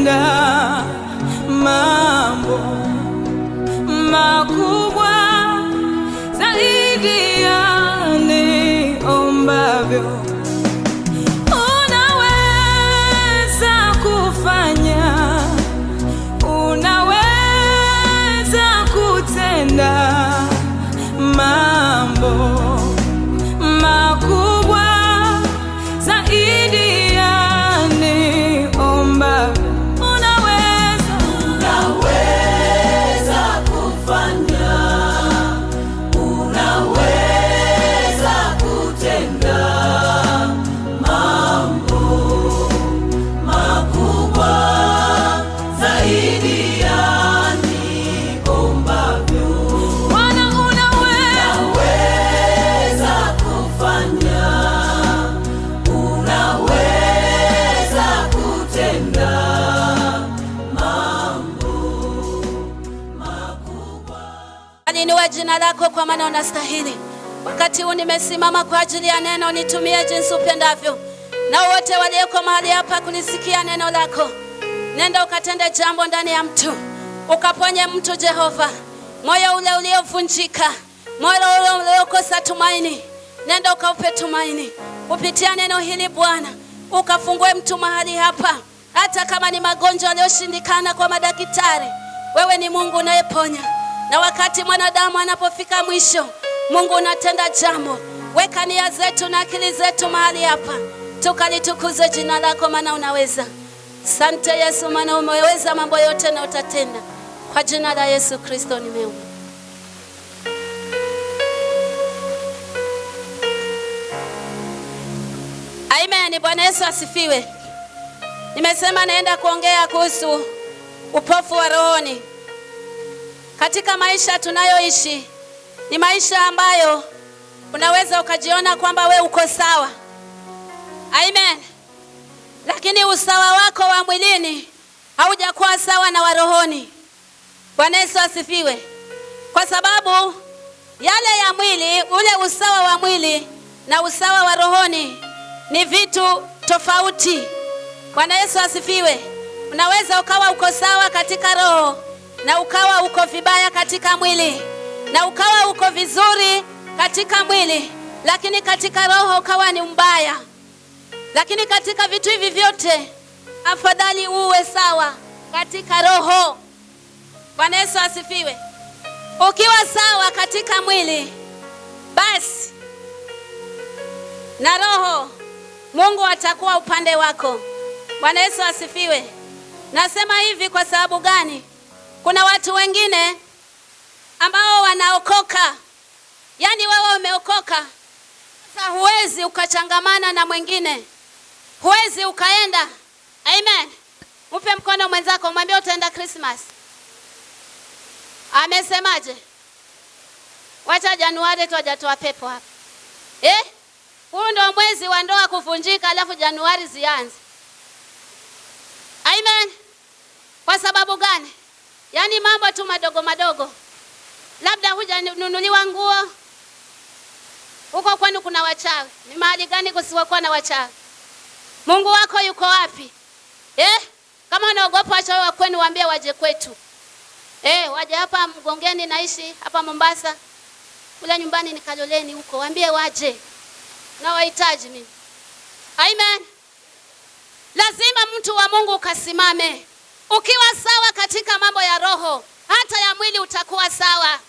kutenda mambo makubwa zaidi ya niombavyo. Unaweza kufanya, unaweza kutenda mambo makubwa zaidi ya niombavyo. Unaweza kufanya, unaweza kutenda mambo makubwa zaidi ya niombavyo. Bwana, unaweza kufanya, unaweza kutenda mambo makubwa. Aliinua jina lako kwa maana unastahili. Wakati huu nimesimama kwa ajili ya neno, nitumie jinsi upendavyo. Na wote walioko mahali hapa kulisikia neno lako, nenda ukatende jambo ndani ya mtu, ukaponye mtu Jehova, moyo ule uliovunjika, moyo ule uliokosa tumaini, nenda ukaupe tumaini kupitia neno hili Bwana. Ukafungue mtu mahali hapa, hata kama ni magonjwa yaliyoshindikana kwa madaktari, wewe ni Mungu unayeponya. Na wakati mwanadamu anapofika mwisho, Mungu unatenda jambo. Weka nia zetu na akili zetu mahali hapa, tukalitukuze jina lako, maana unaweza. Asante Yesu, maana umeweza mambo yote na utatenda. Kwa jina la Yesu Kristo nimeomba. Amen. Bwana Yesu asifiwe. Nimesema naenda kuongea kuhusu upofu wa rohoni. Katika maisha tunayoishi, ni maisha ambayo unaweza ukajiona kwamba we uko sawa. Amen. Lakini usawa wako wa mwilini haujakuwa sawa na wa rohoni. Bwana Yesu asifiwe. Kwa sababu yale ya mwili, ule usawa wa mwili na usawa wa rohoni ni vitu tofauti. Bwana Yesu asifiwe. Unaweza ukawa uko sawa katika roho na ukawa uko vibaya katika mwili, na ukawa uko vizuri katika mwili, lakini katika roho ukawa ni mbaya. Lakini katika vitu hivi vyote, afadhali uwe sawa katika roho. Bwana Yesu asifiwe. Ukiwa sawa katika mwili, basi na roho, Mungu atakuwa upande wako. Bwana Yesu asifiwe. Nasema hivi kwa sababu gani? Kuna watu wengine ambao wanaokoka, yani wewe umeokoka, sasa huwezi ukachangamana na mwingine, huwezi ukaenda. Amen. Mpe mkono mwenzako, mwambie utaenda Christmas. Amesemaje? Wacha Januari tu hajatoa pepo hapa. Huu ndio mwezi wa ndoa kuvunjika, alafu Januari zianze. Amen. Kwa sababu gani? Yani mambo tu madogo madogo. Labda hujanunuliwa nguo. Huko kwenu kuna wachawi. Ni mahali gani kusiwakuwa na wachawi? Mungu wako yuko wapi? Kama unaogopa wachawi wa kwenu, waambie waje kwetu. Waje hapa Mgongeni, naishi hapa Mombasa. Kule nyumbani ni Kaloleni huko. Waambie waje. Na wahitaji mimi. Amen. Lazima mtu wa Mungu ukasimame. Ukiwa sawa katika mambo ya roho, hata ya mwili utakuwa sawa.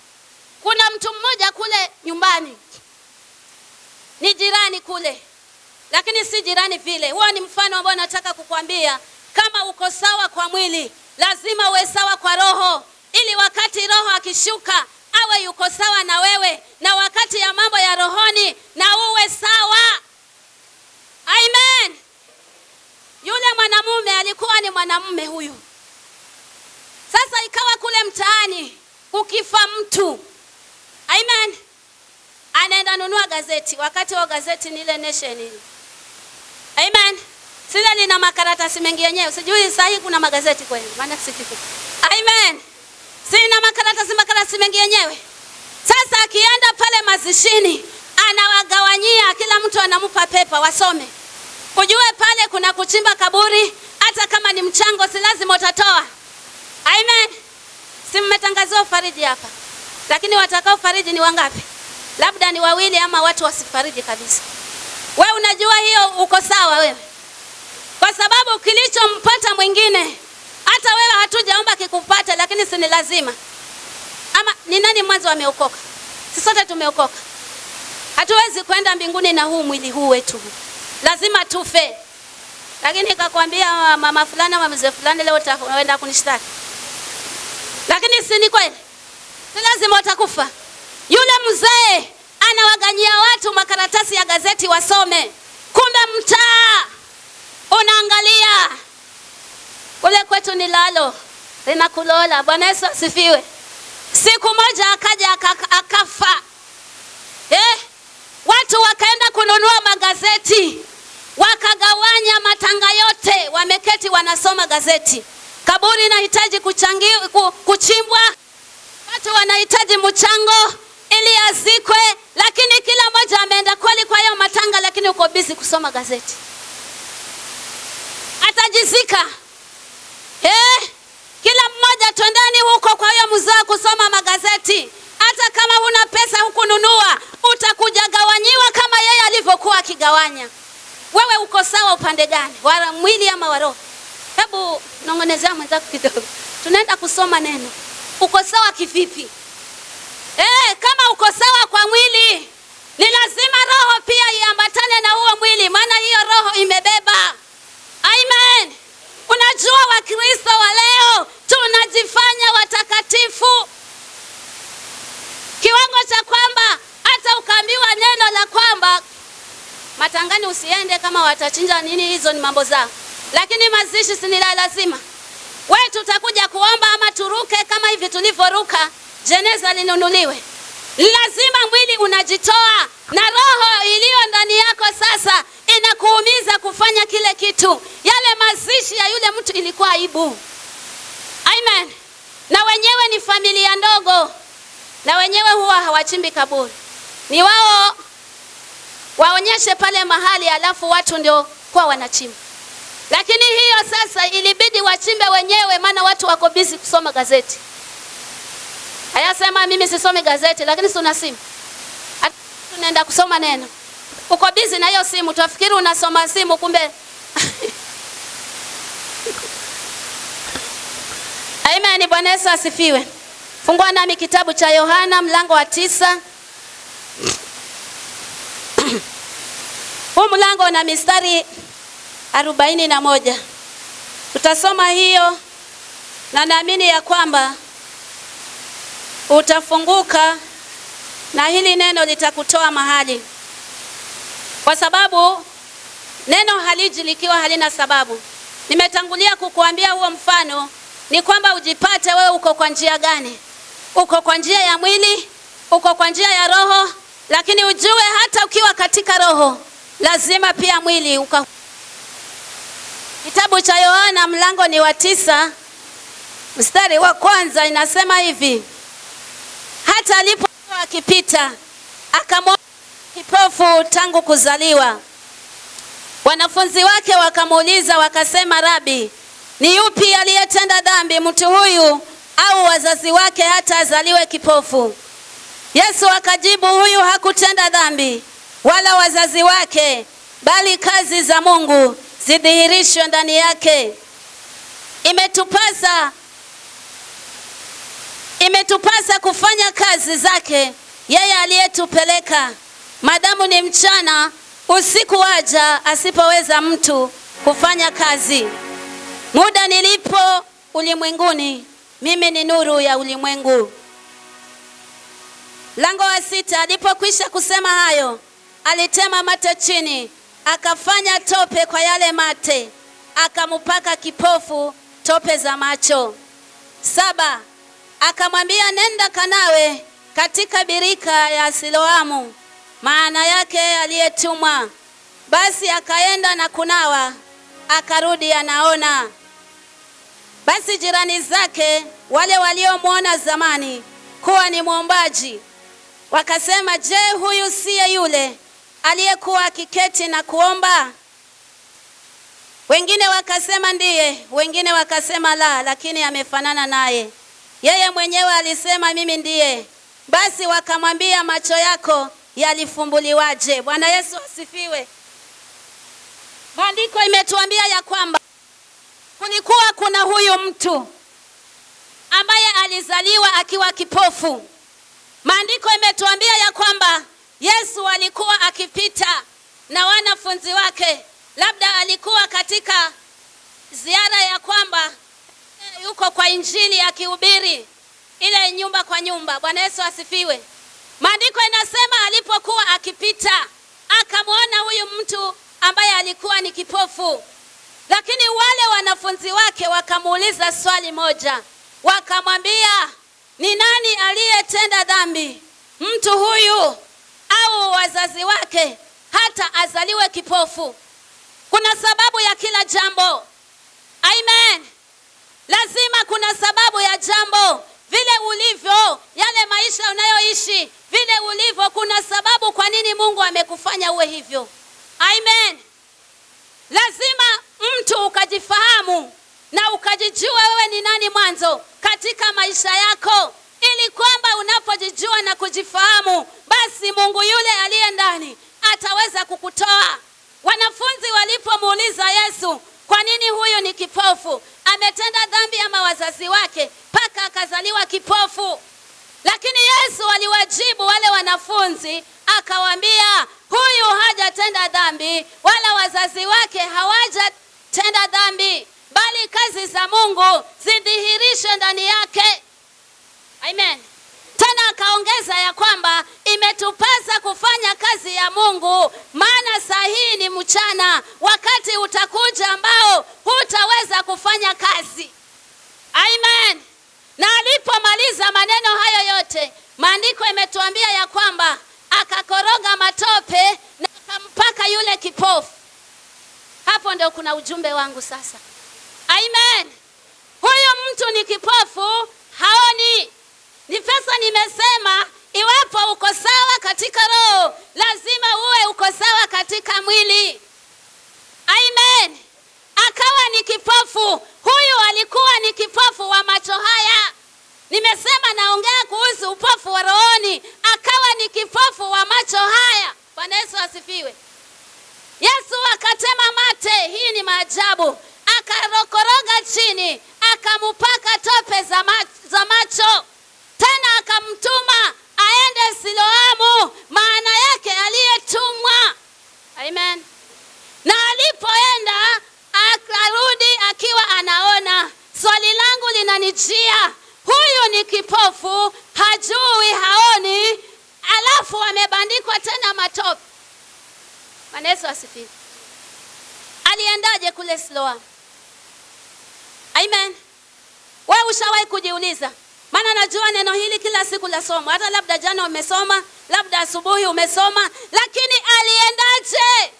Kuna mtu mmoja kule nyumbani, ni jirani kule, lakini si jirani vile. Huo ni mfano ambao nataka kukwambia. Kama uko sawa kwa mwili, lazima uwe sawa kwa roho, ili wakati roho akishuka awe yuko sawa na wewe, na wakati ya mambo ya rohoni na uwe sawa. Amen. Yule mwanamume alikuwa ni mwanamume huyu. Sasa ikawa kule mtaani ukifa mtu, amen, anaenda nunua gazeti. Wakati wa gazeti ni ile Nation ile. Amen. Sile lina makaratasi mengi yenyewe. Sijui sahi kuna magazeti kweli, maana sikifu. Amen. Sina makaratasi mengi yenyewe. Sasa akienda pale mazishini, anawagawanyia, kila mtu anampa pepa wasome. Ujue pale kuna kuchimba kaburi, hata kama ni mchango si lazima utatoa. Amen. Si mmetangaziwa ufariji hapa, lakini watakao fariji ni wangapi? Labda ni wawili ama watu wasifariji kabisa. Wewe unajua hiyo uko sawa wewe, kwa sababu kilichompata mwingine hata wewe hatujaomba kikupata, lakini si ni lazima. Ama ni nani mwanzo ameokoka? Sisi sote tumeokoka. Hatuwezi kwenda mbinguni na huu mwili huu wetu, lazima tufe. Lakini nikakwambia mama fulani ama mzee fulani leo utaenda kunishtaki, lakini si ni kweli? Si lazima utakufa. Yule mzee anawaganyia watu makaratasi ya gazeti wasome, kumbe mtaa unaangalia. Kule kwetu ni lalo linakulola. Bwana Yesu asifiwe. Siku moja akaja akafa. Watu wakaenda kununua magazeti, wakagawanya matanga yote, wameketi wanasoma gazeti. Kaburi inahitaji kuchimbwa, watu wanahitaji mchango ili azikwe, lakini kila mmoja ameenda kweli kwa hiyo matanga, lakini uko busy kusoma gazeti. Atajizika. Kila mmoja twendani huko kwa hiyo mzaa kusoma magazeti. Hata kama huna pesa hukununua, utakuja gawanyiwa kama yeye alivyokuwa akigawanya. Wewe uko sawa upande gani? Wa mwili ama wa roho? Hebu nongonezea mwenzako kidogo. Tunaenda kusoma neno. Uko sawa kivipi? Kama uko sawa kwa mwili, ni lazima roho pia iambatane na huo mwili, maana hiyo roho imebeba. Amen. Unajua Wakristo wa leo tunajifanya watakatifu kiwango cha kwamba hata ukaambiwa neno la kwamba matangani usiende kama watachinja nini, hizo ni mambo zao, lakini mazishi si ni lazima. Wewe tutakuja kuomba ama turuke kama hivi tulivyoruka, jeneza linunuliwe. Lazima mwili unajitoa na roho iliyo ndani yako sasa inakuumiza kufanya kile kitu. Yale mazishi ya yule mtu ilikuwa aibu. Amen. Na wenyewe ni familia ndogo, na wenyewe huwa hawachimbi kaburi. Ni wao waonyeshe pale mahali, alafu watu ndio kwa wanachimba. Lakini hiyo sasa ilibidi wachimbe wenyewe, maana watu wako busy kusoma gazeti. Hayasema mimi sisome gazeti, lakini si una simu. Tunaenda kusoma neno. Uko busy na hiyo simu, utafikiri unasoma simu kumbe. Amen. Bwana Yesu asifiwe. Fungua nami kitabu cha Yohana mlango wa 9. Huu mlango una mistari 41. Tutasoma hiyo na naamini ya kwamba utafunguka na hili neno litakutoa mahali, kwa sababu neno haliji likiwa halina sababu. Nimetangulia kukuambia huo mfano ni kwamba ujipate wewe uko kwa njia gani. Uko kwa njia ya mwili, uko kwa njia ya roho, lakini ujue hata ukiwa katika roho lazima pia mwili Kitabu cha Yohana mlango ni wa 9 mstari wa 1 inasema hivi: hata alipokuwa akipita akamwona kipofu tangu kuzaliwa. Wanafunzi wake wakamuuliza wakasema, Rabi, ni yupi aliyetenda dhambi, mtu huyu au wazazi wake hata azaliwe kipofu? Yesu akajibu, huyu hakutenda dhambi wala wazazi wake, bali kazi za Mungu zidhihirishwe ndani yake. Imetupasa kufanya kazi zake yeye aliyetupeleka, madamu ni mchana, usiku waja asipoweza mtu kufanya kazi. Muda nilipo ulimwenguni, mimi ni nuru ya ulimwengu. Lango wa 6, alipokwisha kusema hayo, alitema mate chini, akafanya tope kwa yale mate, akamupaka kipofu tope za macho. 7, akamwambia, nenda kanawe katika birika ya Siloamu, maana yake aliyetumwa. Basi akaenda na kunawa, akarudi anaona. Basi jirani zake wale waliomwona zamani kuwa ni mwombaji wakasema, je, huyu siye yule aliyekuwa akiketi na kuomba? Wengine wakasema ndiye, wengine wakasema la, lakini amefanana naye. Yeye mwenyewe alisema mimi ndiye. Basi wakamwambia, macho yako yalifumbuliwaje? Bwana Yesu asifiwe. Maandiko imetuambia ya kwamba kulikuwa kuna huyu mtu ambaye alizaliwa akiwa kipofu. Maandiko imetuambia ya kwamba Yesu alikuwa akipita na wanafunzi wake. Labda alikuwa katika ziara ya kwamba yuko kwa injili akihubiri ile nyumba kwa nyumba. Bwana Yesu asifiwe. Maandiko inasema alipokuwa akipita akamwona huyu mtu ambaye alikuwa ni kipofu. Lakini wale wanafunzi wake wakamuuliza swali moja. Wakamwambia, ni nani aliyetenda dhambi, mtu huyu au wazazi wake, hata azaliwe kipofu? Kuna sababu ya kila jambo. Amen. Lazima kuna sababu ya jambo. Vile ulivyo, yale maisha unayoishi, vile ulivyo, kuna sababu kwa nini Mungu amekufanya uwe hivyo. Amen. Lazima mtu ukajifahamu na ukajijua wewe ni nani mwanzo katika maisha yako, ili kwamba unapojijua na kujifahamu, basi Mungu yule aliye ndani ataweza kukutoa. Wanafunzi walipomuuliza Yesu, kwa nini huyu ni kipofu? Ametenda dhambi ama wazazi wake mpaka akazaliwa kipofu? Lakini Yesu aliwajibu wale wanafunzi akawaambia, huyu hajatenda dhambi wala wazazi wake hawajatenda dhambi, bali kazi za Mungu zidhihirishe ndani yake. Amen. Tena akaongeza ya kwamba imetupasa kufanya kazi ya Mungu, maana saa hii ni mchana, wakati utakuja ambao hutaweza kufanya kazi. Amen. Na alipomaliza maneno hayo yote, maandiko imetuambia ya kwamba akakoroga matope na akampaka yule kipofu. Hapo ndio kuna ujumbe wangu sasa. Amen. Huyu mtu ni kipofu, haoni. Ni pesa nimesema, iwapo uko sawa katika roho, lazima uwe uko sawa katika mwili. Amen. Akawa ni kipofu. Huyu alikuwa ni kipofu wa macho haya. Nimesema naongea kuhusu upofu wa rohoni. Akawa ni kipofu wa macho haya. Bwana Yesu asifiwe. Yesu akatema mate, hii ni maajabu. Akarokoroga chini, akamupaka tope za macho. Tena akamtuma aende Siloamu, maana yake aliyetumwa. Amen. Na alipoenda akarudi akiwa anaona. Swali langu linanijia, huyu ni kipofu, hajui, haoni, alafu amebandikwa tena matope. Bwana Yesu asifiwe. Aliendaje kule Siloamu? Amen. Wewe ushawahi kujiuliza? Maana najua neno hili kila siku la somo. Hata labda jana umesoma, labda asubuhi umesoma, lakini aliendaje?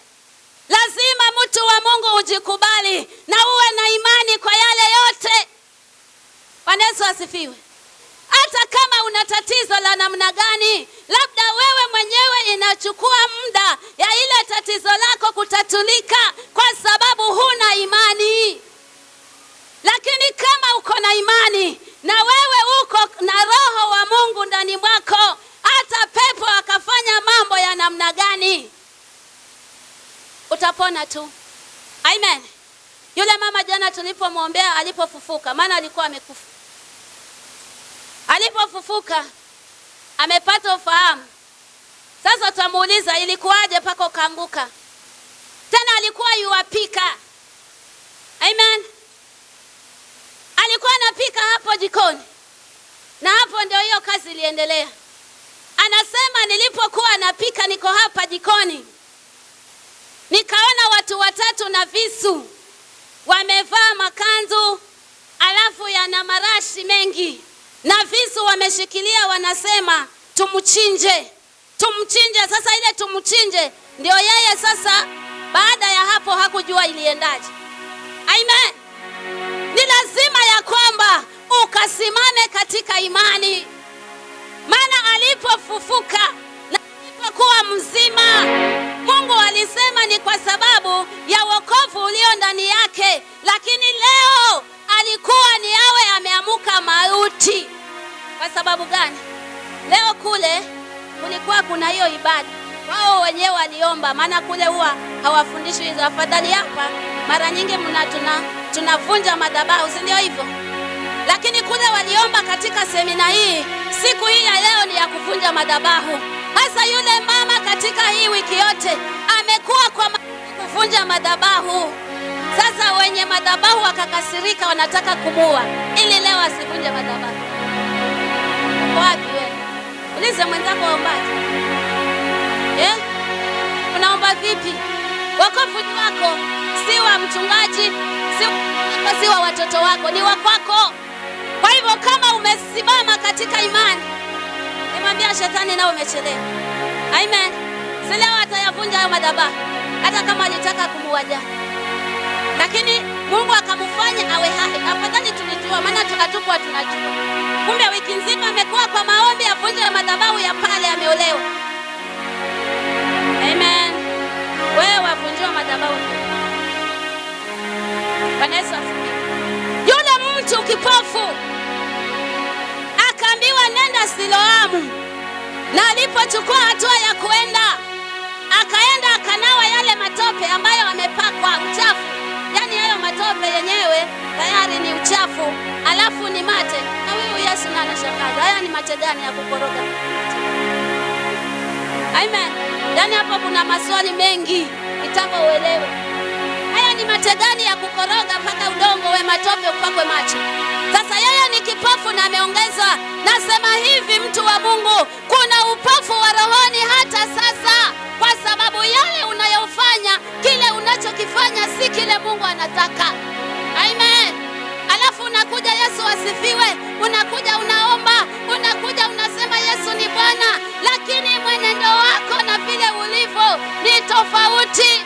Lazima mtu wa Mungu ujikubali na uwe na imani kwa yale yote. Bwana Yesu asifiwe. Hata kama una tatizo la namna gani, labda wewe mwenyewe inachukua muda ya ile tatizo lako kutatulika kwa sababu huna imani. Lakini kama uko na imani na wewe uko na roho wa Mungu ndani mwako, hata pepo akafanya mambo ya namna gani, utapona tu. Amen. Yule mama jana tulipomwombea alipofufuka, maana alikuwa amekufa. Alipofufuka amepata ufahamu. Sasa tutamuuliza ilikuwaje paka ukaanguka? Tena alikuwa yuwapika. Amen. Alikuwa anapika hapo jikoni. Na hapo ndio hiyo kazi iliendelea. Anasema nilipokuwa napika niko hapa jikoni, nikaona watu watatu na visu. Wamevaa makanzu, alafu yana marashi mengi. Na visu wameshikilia, wanasema tumchinje. Tumchinje. Sasa ile tumchinje ndio yeye sasa. Baada ya hapo hakujua iliendaje. Amen. Ni lazima ya kwamba ukasimame katika imani. Maana alipofufuka na atakuwa mzima. Mungu alisema ni kwa sababu ya wokovu ulio ndani yake, lakini leo alikuwa ni awe ameamuka mauti. Kwa sababu gani? Leo kule kulikuwa kuna hiyo ibada, wao wenyewe waliomba, maana kule huwa hawafundishi hizo. Afadhali hapa mara nyingi tunavunja madhabahu, si ndio hivyo? Lakini kule waliomba katika semina hii. Siku hii ya leo ni ya kuvunja madhabahu. Hasa yule mama katika hii wiki yote amekuwa kwa kuvunja madhabahu. Sasa wenye madhabahu wakakasirika, wanataka kumua ili leo asivunje madhabahu. Wapi wewe? Ulize mwenzako waombaje. Unaomba vipi? Wokovu wako si wa mchungaji, si wa watoto wako, ni wa kwako. Kwa hivyo kama umesimama katika imani, nimwambia shetani na umechelewa. Amen. Si leo atayavunja hayo madhabahu, hata kama alitaka kumuua jana. Lakini Mungu akamfanya awe hai. Afadhali tulijua, maana tukatupwa tunajua. Kumbe wiki nzima amekuwa kwa maombi avunje madhabahu ya pale ameolewa. Amen. Wewe wavunjwa madhabahu. Bwana Yesu asifiwe. Yule mtu kipofu akaambiwa nenda Siloamu, na alipochukua hatua ya kuenda, akaenda akanawa yale matope ambayo amepakwa uchafu. Yaani hayo matope yenyewe tayari ni uchafu, alafu ni mate. Na huyu Yesu na anashangaza, haya ni mate gani ya kukoroga? Amen. Yaani hapo kuna maswali mengi itaka uelewe. Haya ni mate gani ya kukoroga mpaka udongo we matope upakwe macho? Sasa yeye ni kipofu na ameongeza, nasema hivi mtu wa Mungu, kuna upofu wa rohoni hata sasa, kwa sababu yale unayofanya, kile unachokifanya si kile Mungu anataka. Amen. Alafu unakuja, Yesu asifiwe, unakuja unaomba, unakuja unasema Yesu ni Bwana, lakini mwenendo wako na vile ulivyo ni tofauti.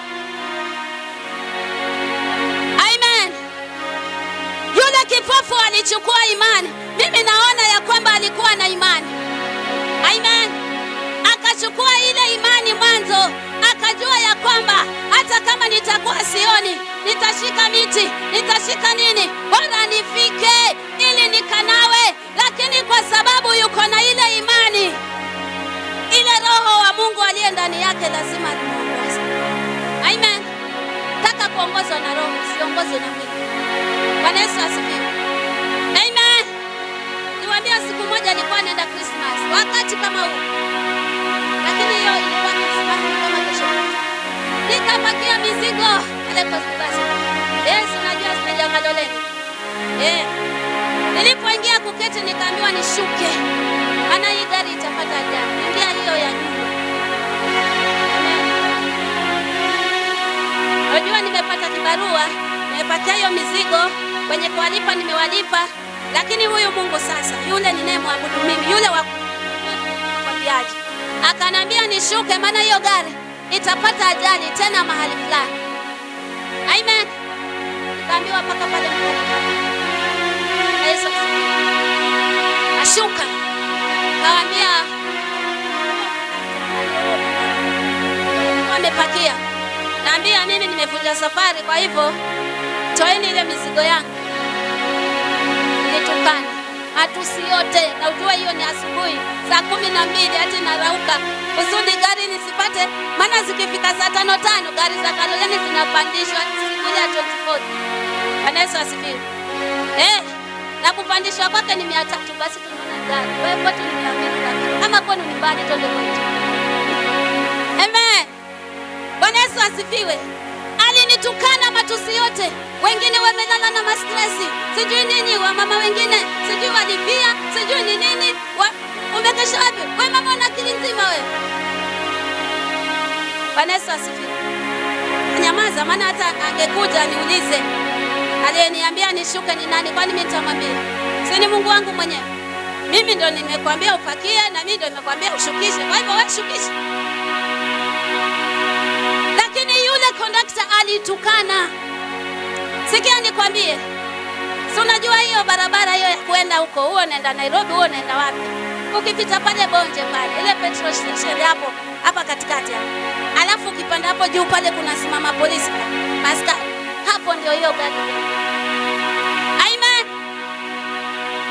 Amen. Yule kipofu alichukua imani. Mimi naona ya kwamba alikuwa na imani. Amen. Akachukua ile imani mwanzo, akajua ya kwamba hata kama nitakuwa sioni, nitashika miti, nitashika nini, bora nifike ili nikanawe. Lakini kwa sababu yuko na ile imani, ile roho wa Mungu aliye ndani yake lazima amuongoze. Amen. Taka kuongozwa na roho, usiongozwe na mwili. Bwana Yesu asifiwe. Amen. Niwaambia siku moja nilikuwa naenda Christmas, wakati kama huu. Lakini hiyo ilikuwa Christmas kama kesho. Nikapakia mizigo ile kwa basi. Yesu najua sija Kaloleni. Nilipoingia kuketi nikaambiwa nishuke. Ana hii gari itapata ajali. Ingia hiyo ya nyuma. Unajua nimepata kibarua, nimepakia hiyo mizigo, kwenye kuwalipa nimewalipa, lakini huyu Mungu sasa, yule ninayemwabudu mimi, yule wa kwambiaje, akanambia nishuke, maana hiyo gari itapata ajali tena mahali fulani. Amen. Nikaambiwa paka pale mahali. Yesu ashuka. Kaambia amepakia. Naambia mimi nimevunja safari, kwa hivyo toeni ile mizigo yangu. Nitukana matusi yote, na ujua hiyo ni asubuhi saa 12 hadi narauka kusudi gari nisipate, maana zikifika saa 5:05 gari za Kaloleni zinapandishwa siku ya 24. Bwana Yesu asifiwe. Na kupandishwa kwake ni 300, basi tunaona gari. Wewe kwetu ni 200, kama kwenu ni mbali twende kwetu. Amen. Bwana Yesu asifiwe. Alinitukana matusi yote. Wengine wamelala na mastresi, sijui nini, wa mama wengine sijui walipia, sijui ni nini. Umekesha wapi? Wewe mama una akili nzima wewe. Bwana Yesu asifiwe. Nyamaza, maana hata angekuja niulize aliyeniambia nishuke ni nani, kwani mimi nitamwambia? Si ni Mungu wangu mwenyewe. Mimi ndo nimekwambia upakie, na mimi ndo nimekwambia ushukishe. Kwa hivyo wewe shukisha. Lakini yule kondakta alitukana. Sikia nikwambie, Si unajua hiyo barabara hiyo ya kwenda huko, huo unaenda Nairobi, huo unaenda wapi? Ukipita pale Bonje pale, ile petrol station hapo hapa katikati hapo. Alafu ukipanda hapo juu pale kuna simama polisi. Askari. Hapo ndio hiyo gari. Amen.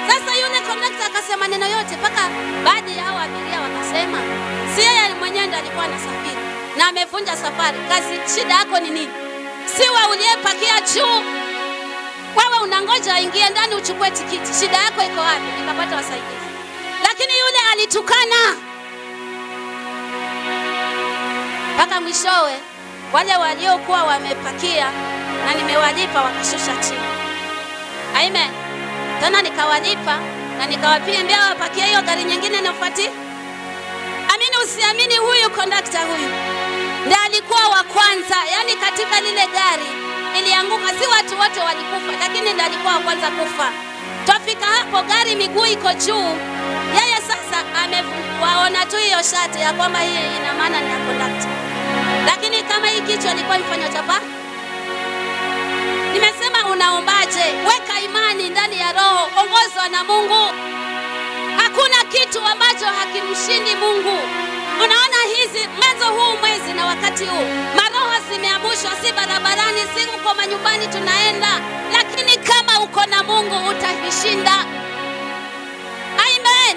Sasa yule conductor akasema neno yote mpaka baadhi ya hao abiria wakasema, si yeye mwenyewe ndiye alikuwa anasafiri na amevunja safari. Kazi shida yako ni nini? Siwa uliyepakia juu. Wewe unangoja aingie ndani uchukue tikiti. Shida yako iko wapi? Nikapata wasaidizi. Lakini yule alitukana. Mpaka mwishowe wale waliokuwa wamepakia na nimewalipa wakashusha chini. Amen. Tena nikawalipa na nikawapimbia wapakie hiyo gari nyingine inafuatia. Amini usiamini, huyu conductor huyu ndiye alikuwa wa kwanza. Yani katika lile gari ilianguka, si watu wote walikufa, lakini ndiye alikuwa wa kwanza kufa. Twafika hapo gari miguu iko juu. Yeye sasa amewaona tu hiyo shati ya kwamba hii ina maana ni ya conductor. Lakini kama hii kichwa alikuwa mfanya chapa. Nimesema unaombaje? Weka imani ndani ya roho, ongozwa na Mungu. Hakuna kitu ambacho hakimshindi Mungu. Unaona hizi huu mwezi na wakati huu maroho zimeamushwa, si barabarani, si uko manyumbani tunaenda, lakini kama uko na Mungu utavishinda. Amen.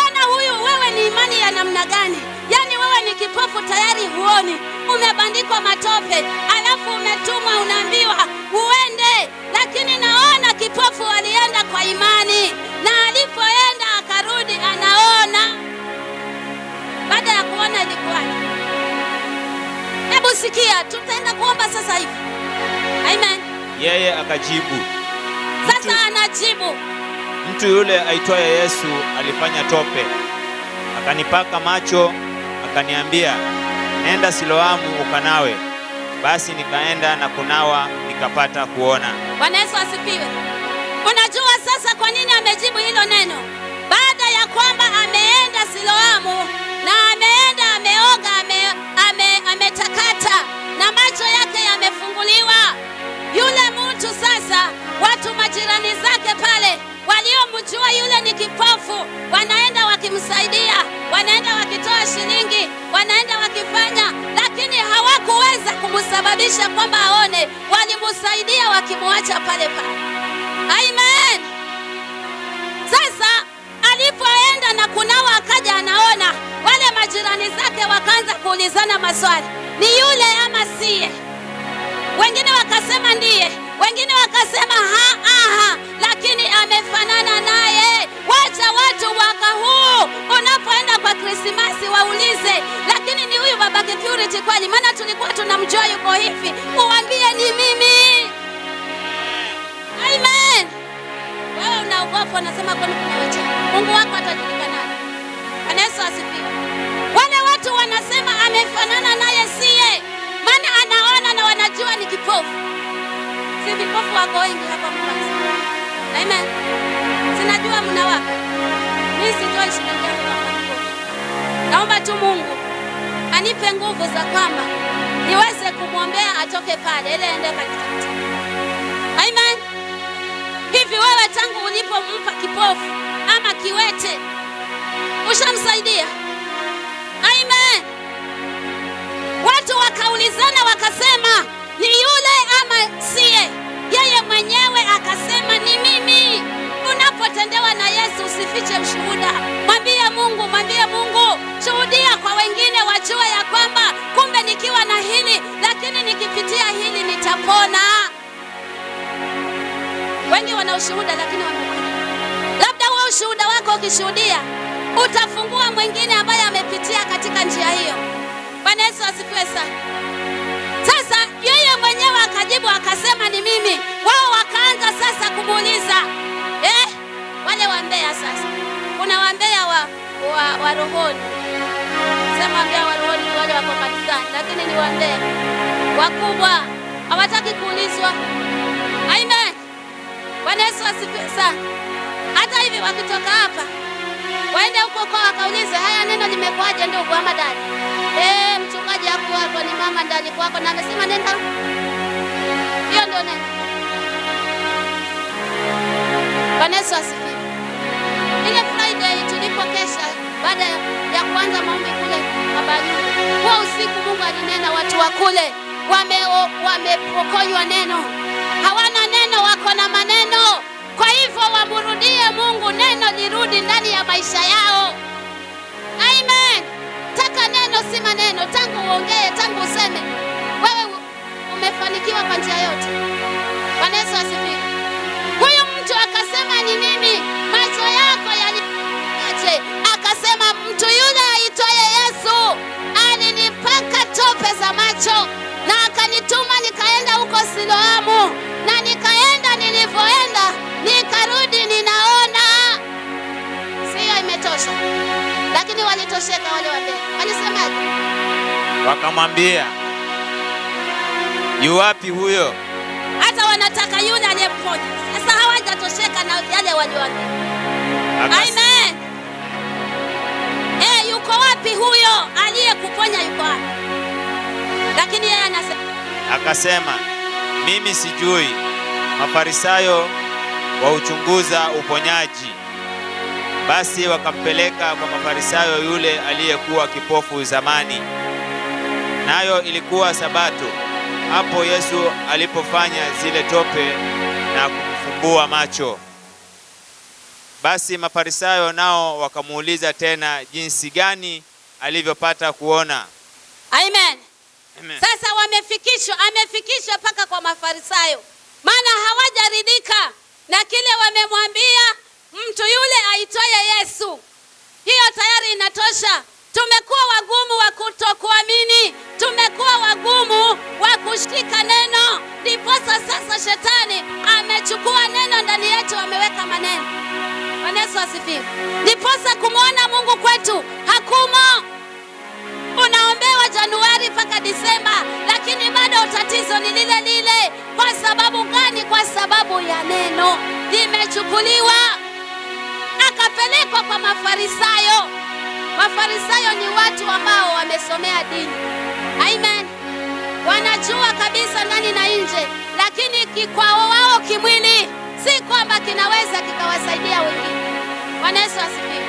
Ona huyu, wewe ni imani ya namna gani? Yani wewe ni kipofu tayari huoni, umebandikwa matope, alafu umetumwa unaambiwa uende. Lakini naona kipofu alienda kwa imani, na alipoenda akarudi anaona. Baada ya kuona ilikuwaje? Hebu sikia, tutaenda kuomba sasa hivi. Amen. Yeye akajibu. Sasa anajibu. Mtu yule aitwaye Yesu alifanya tope, akanipaka macho, akaniambia, nenda Siloamu ukanawe. Basi nikaenda na kunawa, nikapata kuona. Bwana Yesu asifiwe. Unajua sasa kwa nini amejibu hilo neno? Baada ya kwamba ameenda Siloamu na ameenda ameoga, ametakata na macho yake yamefunguliwa. Yule mtu sasa, watu majirani zake pale waliomjua yule ni kipofu, wanaenda wakimsaidia, wanaenda wakitoa shilingi, wanaenda wakifanya, lakini hawakuweza kumsababisha kwamba aone. Walimsaidia wakimwacha pale pale. Amen. Sasa alipoenda na kunawa akaja anaona, wale majirani zake wakaanza kuulizana maswali, ni yule ama siye? Wengine wakasema ndiye, wengine wakasema ha, lakini amefanana naye. Wacha watu mwaka huu unapoenda kwa Krismasi waulize, lakini ni huyu baba security kweli? Maana tulikuwa tunamjua yuko hivi. Uambie ni mimi. Amen. Wewe unaogopa unasema kwani kuna wacha. Mungu wako atajulikana. Bwana Yesu asifiwe. Wale watu wanasema amefanana naye siye, maana anaona na wanajua ni kipofu. Si vipofu wako wengi hapa Mombasa. Amen. Sinajua mnawapa. Mimi sitoi shilingi yangu kwa kipofu. Naomba tu Mungu anipe nguvu za kwamba niweze kumwombea atoke pale ile ende katikati. Amen. Hivi wewe tangu ulipompa kipofu ama kiwete ushamsaidia? Amen. Watu wakaulizana wakasema ni yule ama siye? Yeye mwenyewe akasema ni mimi. Unapotendewa na Yesu usifiche ushuhuda. Mwambie Mungu, mwambie Mungu. Shuhudia kwa wengine wajue ya kwamba kumbe nikiwa na hili, lakini nikipitia hili nitapona. Wengi wana ushuhuda lakini wamepona. Labda wewe ushuhuda wako ukishuhudia utafungua mwingine ambaye amepitia katika njia hiyo. Bwana Yesu asifiwe sana. Sasa yeye mwenyewe akajibu akasema ni mimi. Wao wakaanza sasa kumuuliza. Wale wambea sasa. Kuna wambea wa rohoni. Sema wambea wa rohoni wale wako kanisani, lakini ni wambea wakubwa. Hawataki kuulizwa. Amen. Bwana Yesu asifiwe sana. Hata hivi wakitoka hapa waende huko kwa wakaulize, haya neno limekwaje ndugu ama dada? Mchungaji hapo ni mama ndani kwako na amesema nenda. Hiyo ndio neno. tulipoanza maombi kule Mabanyuni, kwa usiku Mungu alinena watu wa kule wamepokonywa neno, hawana neno, wako na maneno. Kwa hivyo wamrudie Mungu, neno lirudi ndani ya maisha yao. Amen. Taka neno si maneno, tangu uongee, tangu useme, wewe umefanikiwa kwa njia yote. Bwana Yesu asifiwe. Huyu mtu akasema ni mimi, macho yako yaliache. Akasema mtu yule aitwaye Yesu alinipaka tope za macho na akanituma nikaenda huko Siloamu, na nikaenda, nilivyoenda nikarudi ninaona. Sio imetosha? Lakini walitosheka wale wazee. Walisemaje? Wakamwambia, yu wapi huyo? Hata wanataka yule aliyemponya. Sasa hawajatosheka na yale walioambia. Amen. Yuko wapi huyo aliyekuponya, yuko wapi? Lakini yeye akasema, mimi sijui. Mafarisayo wauchunguza uponyaji. Basi wakampeleka kwa Mafarisayo yule aliyekuwa kipofu zamani. Nayo ilikuwa Sabato, hapo Yesu alipofanya zile tope na kumfumbua macho. Basi Mafarisayo nao wakamuuliza tena jinsi gani alivyopata kuona. Amen. Amen. Sasa amefikishwa paka kwa Mafarisayo, maana hawajaridhika na kile wamemwambia mtu yule aitwaye Yesu. Hiyo tayari inatosha. Tumekuwa wagumu wa kutokuamini, tumekuwa wagumu wa kushika neno, ndiposa sasa shetani amechukua neno ndani yetu, ameweka maneno. Bwana Yesu asifiwe. Ndiposa kumwona Mungu kwetu hakumo. Unaombewa Januari mpaka Disemba, lakini bado tatizo ni lile lile. Kwa sababu gani? Kwa sababu ya neno limechukuliwa, akapelekwa kwa Mafarisayo. Mafarisayo ni watu ambao wamesomea dini. Amen. Wanajua kabisa ndani na nje, lakini kikwao wao kimwili si kwamba kinaweza kikawasaidia wengine. Bwana Yesu asifiwe.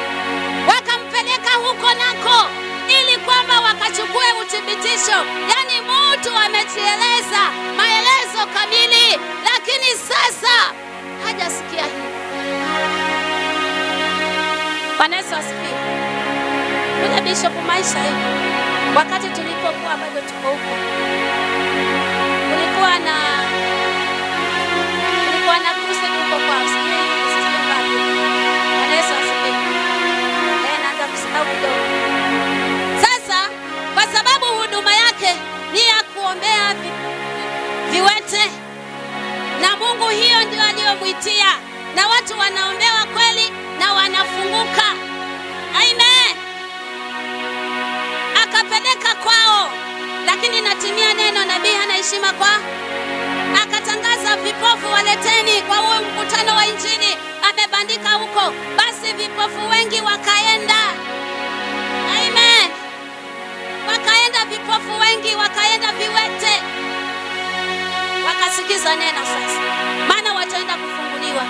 Wakampeleka huko nako ili kwamba wakachukue uthibitisho, yani mtu amejieleza maelezo kamili, lakini sasa hajasikia hii. Bwana Yesu asifiwe. Kuna bishop maisha hivi, wakati tulipokuwa bado tuko huko, kulikuwa na crusade huko kwa sisi ngapi. Bwana Yesu asifiwe. Naanza kusahau kidogo. Sasa kwa sababu huduma yake ni ya kuombea viwete, na Mungu hiyo ndio aliyomwitia, na watu wanaombewa kweli na wanafunguka. Amen. Akapeleka kwao, lakini natimia neno, nabii hana heshima kwa. Akatangaza vipofu waleteni kwa huo mkutano wa Injili, amebandika huko. Basi vipofu wengi wakaenda. Amen. Wakaenda vipofu wengi, wakaenda viwete, wakasikiza neno sasa, maana wataenda kufunguliwa.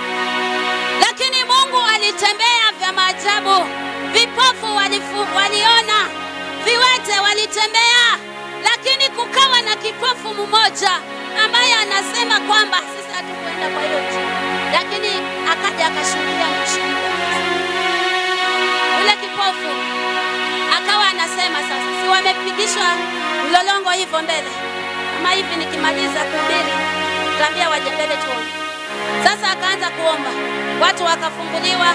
Lakini Mungu alitembea vya maajabu. Vipofu waliona, viwete walitembea, lakini kukawa na kipofu mmoja ambaye anasema kwamba sisi hatukwenda kwa hiyo njia, lakini akaja akashuhudia mshuhuda. Yule kipofu akawa anasema sasa, si wamepigishwa mlolongo hivyo mbele, kama hivi nikimaliza kuhubiri tambia waje mbele tuombe. Sasa akaanza kuomba, watu wakafunguliwa.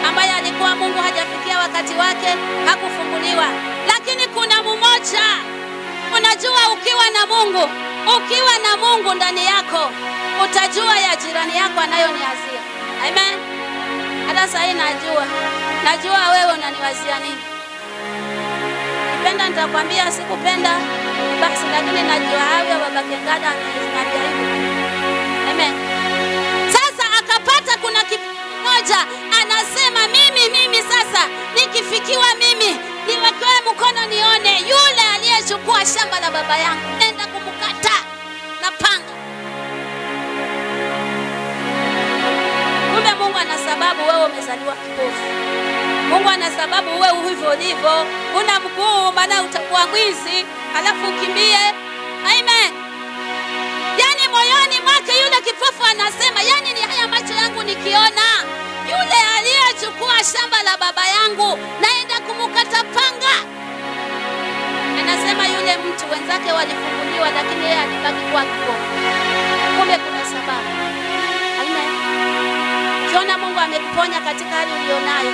Ambaye alikuwa Mungu hajafikia wakati wake hakufunguliwa. Lakini kuna mmoja, unajua ukiwa na Mungu ndani yako, utajua ya jirani yako anayoniwazia. Amen. Hata sasa najua wewe unaniwazia nini. Nipenda nitakwambia, sikupenda basi, lakini najua hayo baba Kengada ananiambia hivyo. Amen. Sasa akapata kuna kimoja anasema mimi sasa nikifikiwa mimi niwekewe mkono nione yule aliyechukua shamba la baba yangu, nenda kumkata na panga. Kumbe Mungu ana sababu wewe umezaliwa kipofu. Mungu ana sababu uwe hivyo ulivyo. Una mguu maana utakuwa mwizi alafu ukimbie. Amen. Yani moyoni mwake yule kipofu anasema, yani ni haya macho yangu nikiona yule aliyechukua shamba la baba yangu naenda kumukata panga. Anasema yule mtu wenzake walifunguliwa lakini yeye alibaki kuwa kipofu. Kumbe kuna sababu. Amen. Ukiona Mungu amekuponya katika hali ulionayo,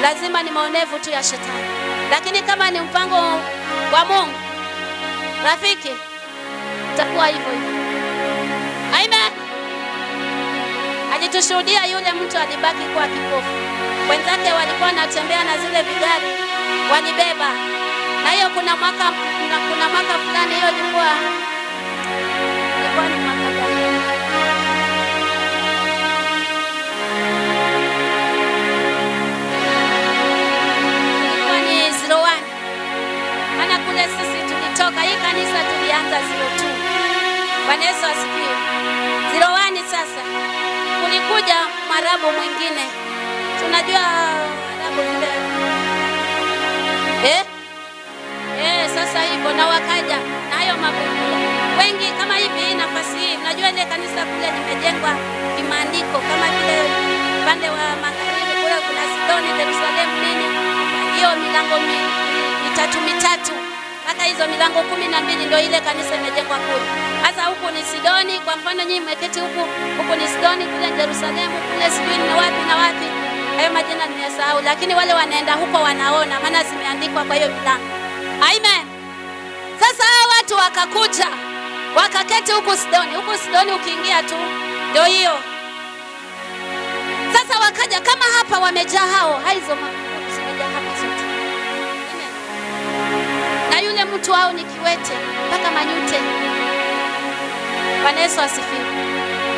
lazima ni maonevu tu ya shetani. Lakini kama ni mpango wa Mungu, rafiki, utakuwa hivyo hivyo. Amen. Alitushuhudia yule mtu alibaki kuwa kipofu. Wenzake walikuwa wanatembea na zile vigari walibeba. Na hiyo kuna mwaka fulani, hiyo ilikuwa ni mwaka gani? Ilikuwa ni 01. Maana kule sisi tulitoka, hii kanisa tulianza 02. Bwana Yesu asifiwe. 01 sasa. Kulikuja Mwarabu mwingine. Tunajua Mwarabu vile. Sasa hivyo na wakaja na hayo mabubu wengi kama hivi. Nafasi hii najua ile kanisa kule limejengwa kimaandiko kama vile upande wa magharibi kule kuna Sidoni, Yerusalemu nini, hiyo milango mitatu mpaka hizo milango 12 ndio ile kanisa imejengwa kule. Sasa huku ni Sidoni, kwa mfano nyinyi mmeketi huku ni Sidoni, kule Yerusalemu, kule sijui ni wapi na wapi, hayo majina nimesahau, lakini wale wanaenda huko wanaona maana zimeandikwa kwa hiyo milango. Amen. Sasa hao watu wakakuja wakaketi huku Sidoni ukiingia tu ndio hiyo. Sasa wakaja kama hapa wamejaa hao, hizo makundi zimejaa hapa zote. Amen. Na yule mtu wao ni kiwete mpaka manyute. Bwana Yesu asifiwe.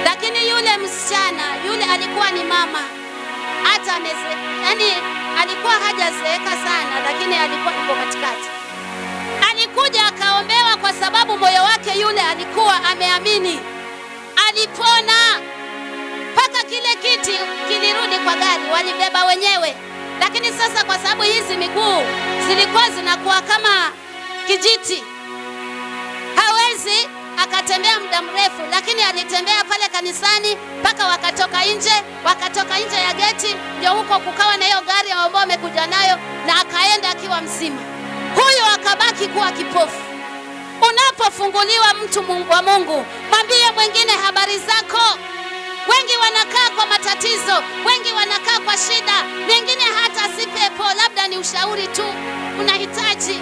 Lakini yule msichana yule alikuwa ni mama, hata yani alikuwa hajazeeka sana, lakini alikuwa yuko katikati. Alikuja akaombewa kwa sababu moyo wake yule alikuwa ameamini. Alipona. Paka kile kiti kilirudi kwa gari, walibeba wenyewe. Lakini sasa kwa sababu hizi miguu zilikuwa zinakuwa kama kijiti, hawezi akatembea muda mrefu, lakini alitembea pale kanisani mpaka wakatoka nje ya geti, ndio huko kukawa na hiyo gari ambao wamekuja nayo, na akaenda akiwa mzima. Huyo akabaki kuwa kipofu. Unapofunguliwa mtu wa Mungu, mwambie mwingine habari zako. Wengi wanakaa kwa matatizo, wengi wanakaa kwa shida, wengine hata si pepo, labda ni ushauri tu. Unahitaji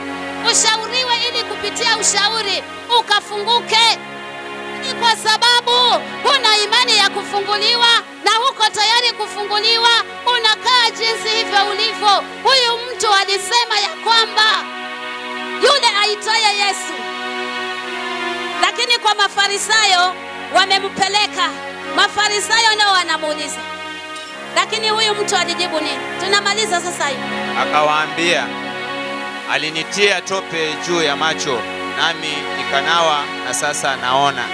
ushauriwe ili kupitia ushauri ukafunguke. Ni kwa sababu huna imani ya kufunguliwa na huko tayari kufunguliwa, unakaa jinsi hivyo ulivyo. Huyu mtu alisema ya kwamba yule aitwaye Yesu, lakini kwa Mafarisayo wamempeleka. Mafarisayo nao wanamuuliza, lakini huyu mtu alijibu nini? Tunamaliza sasa hivi. Akawaambia, alinitia tope juu ya macho, nami nikanawa, na sasa naona.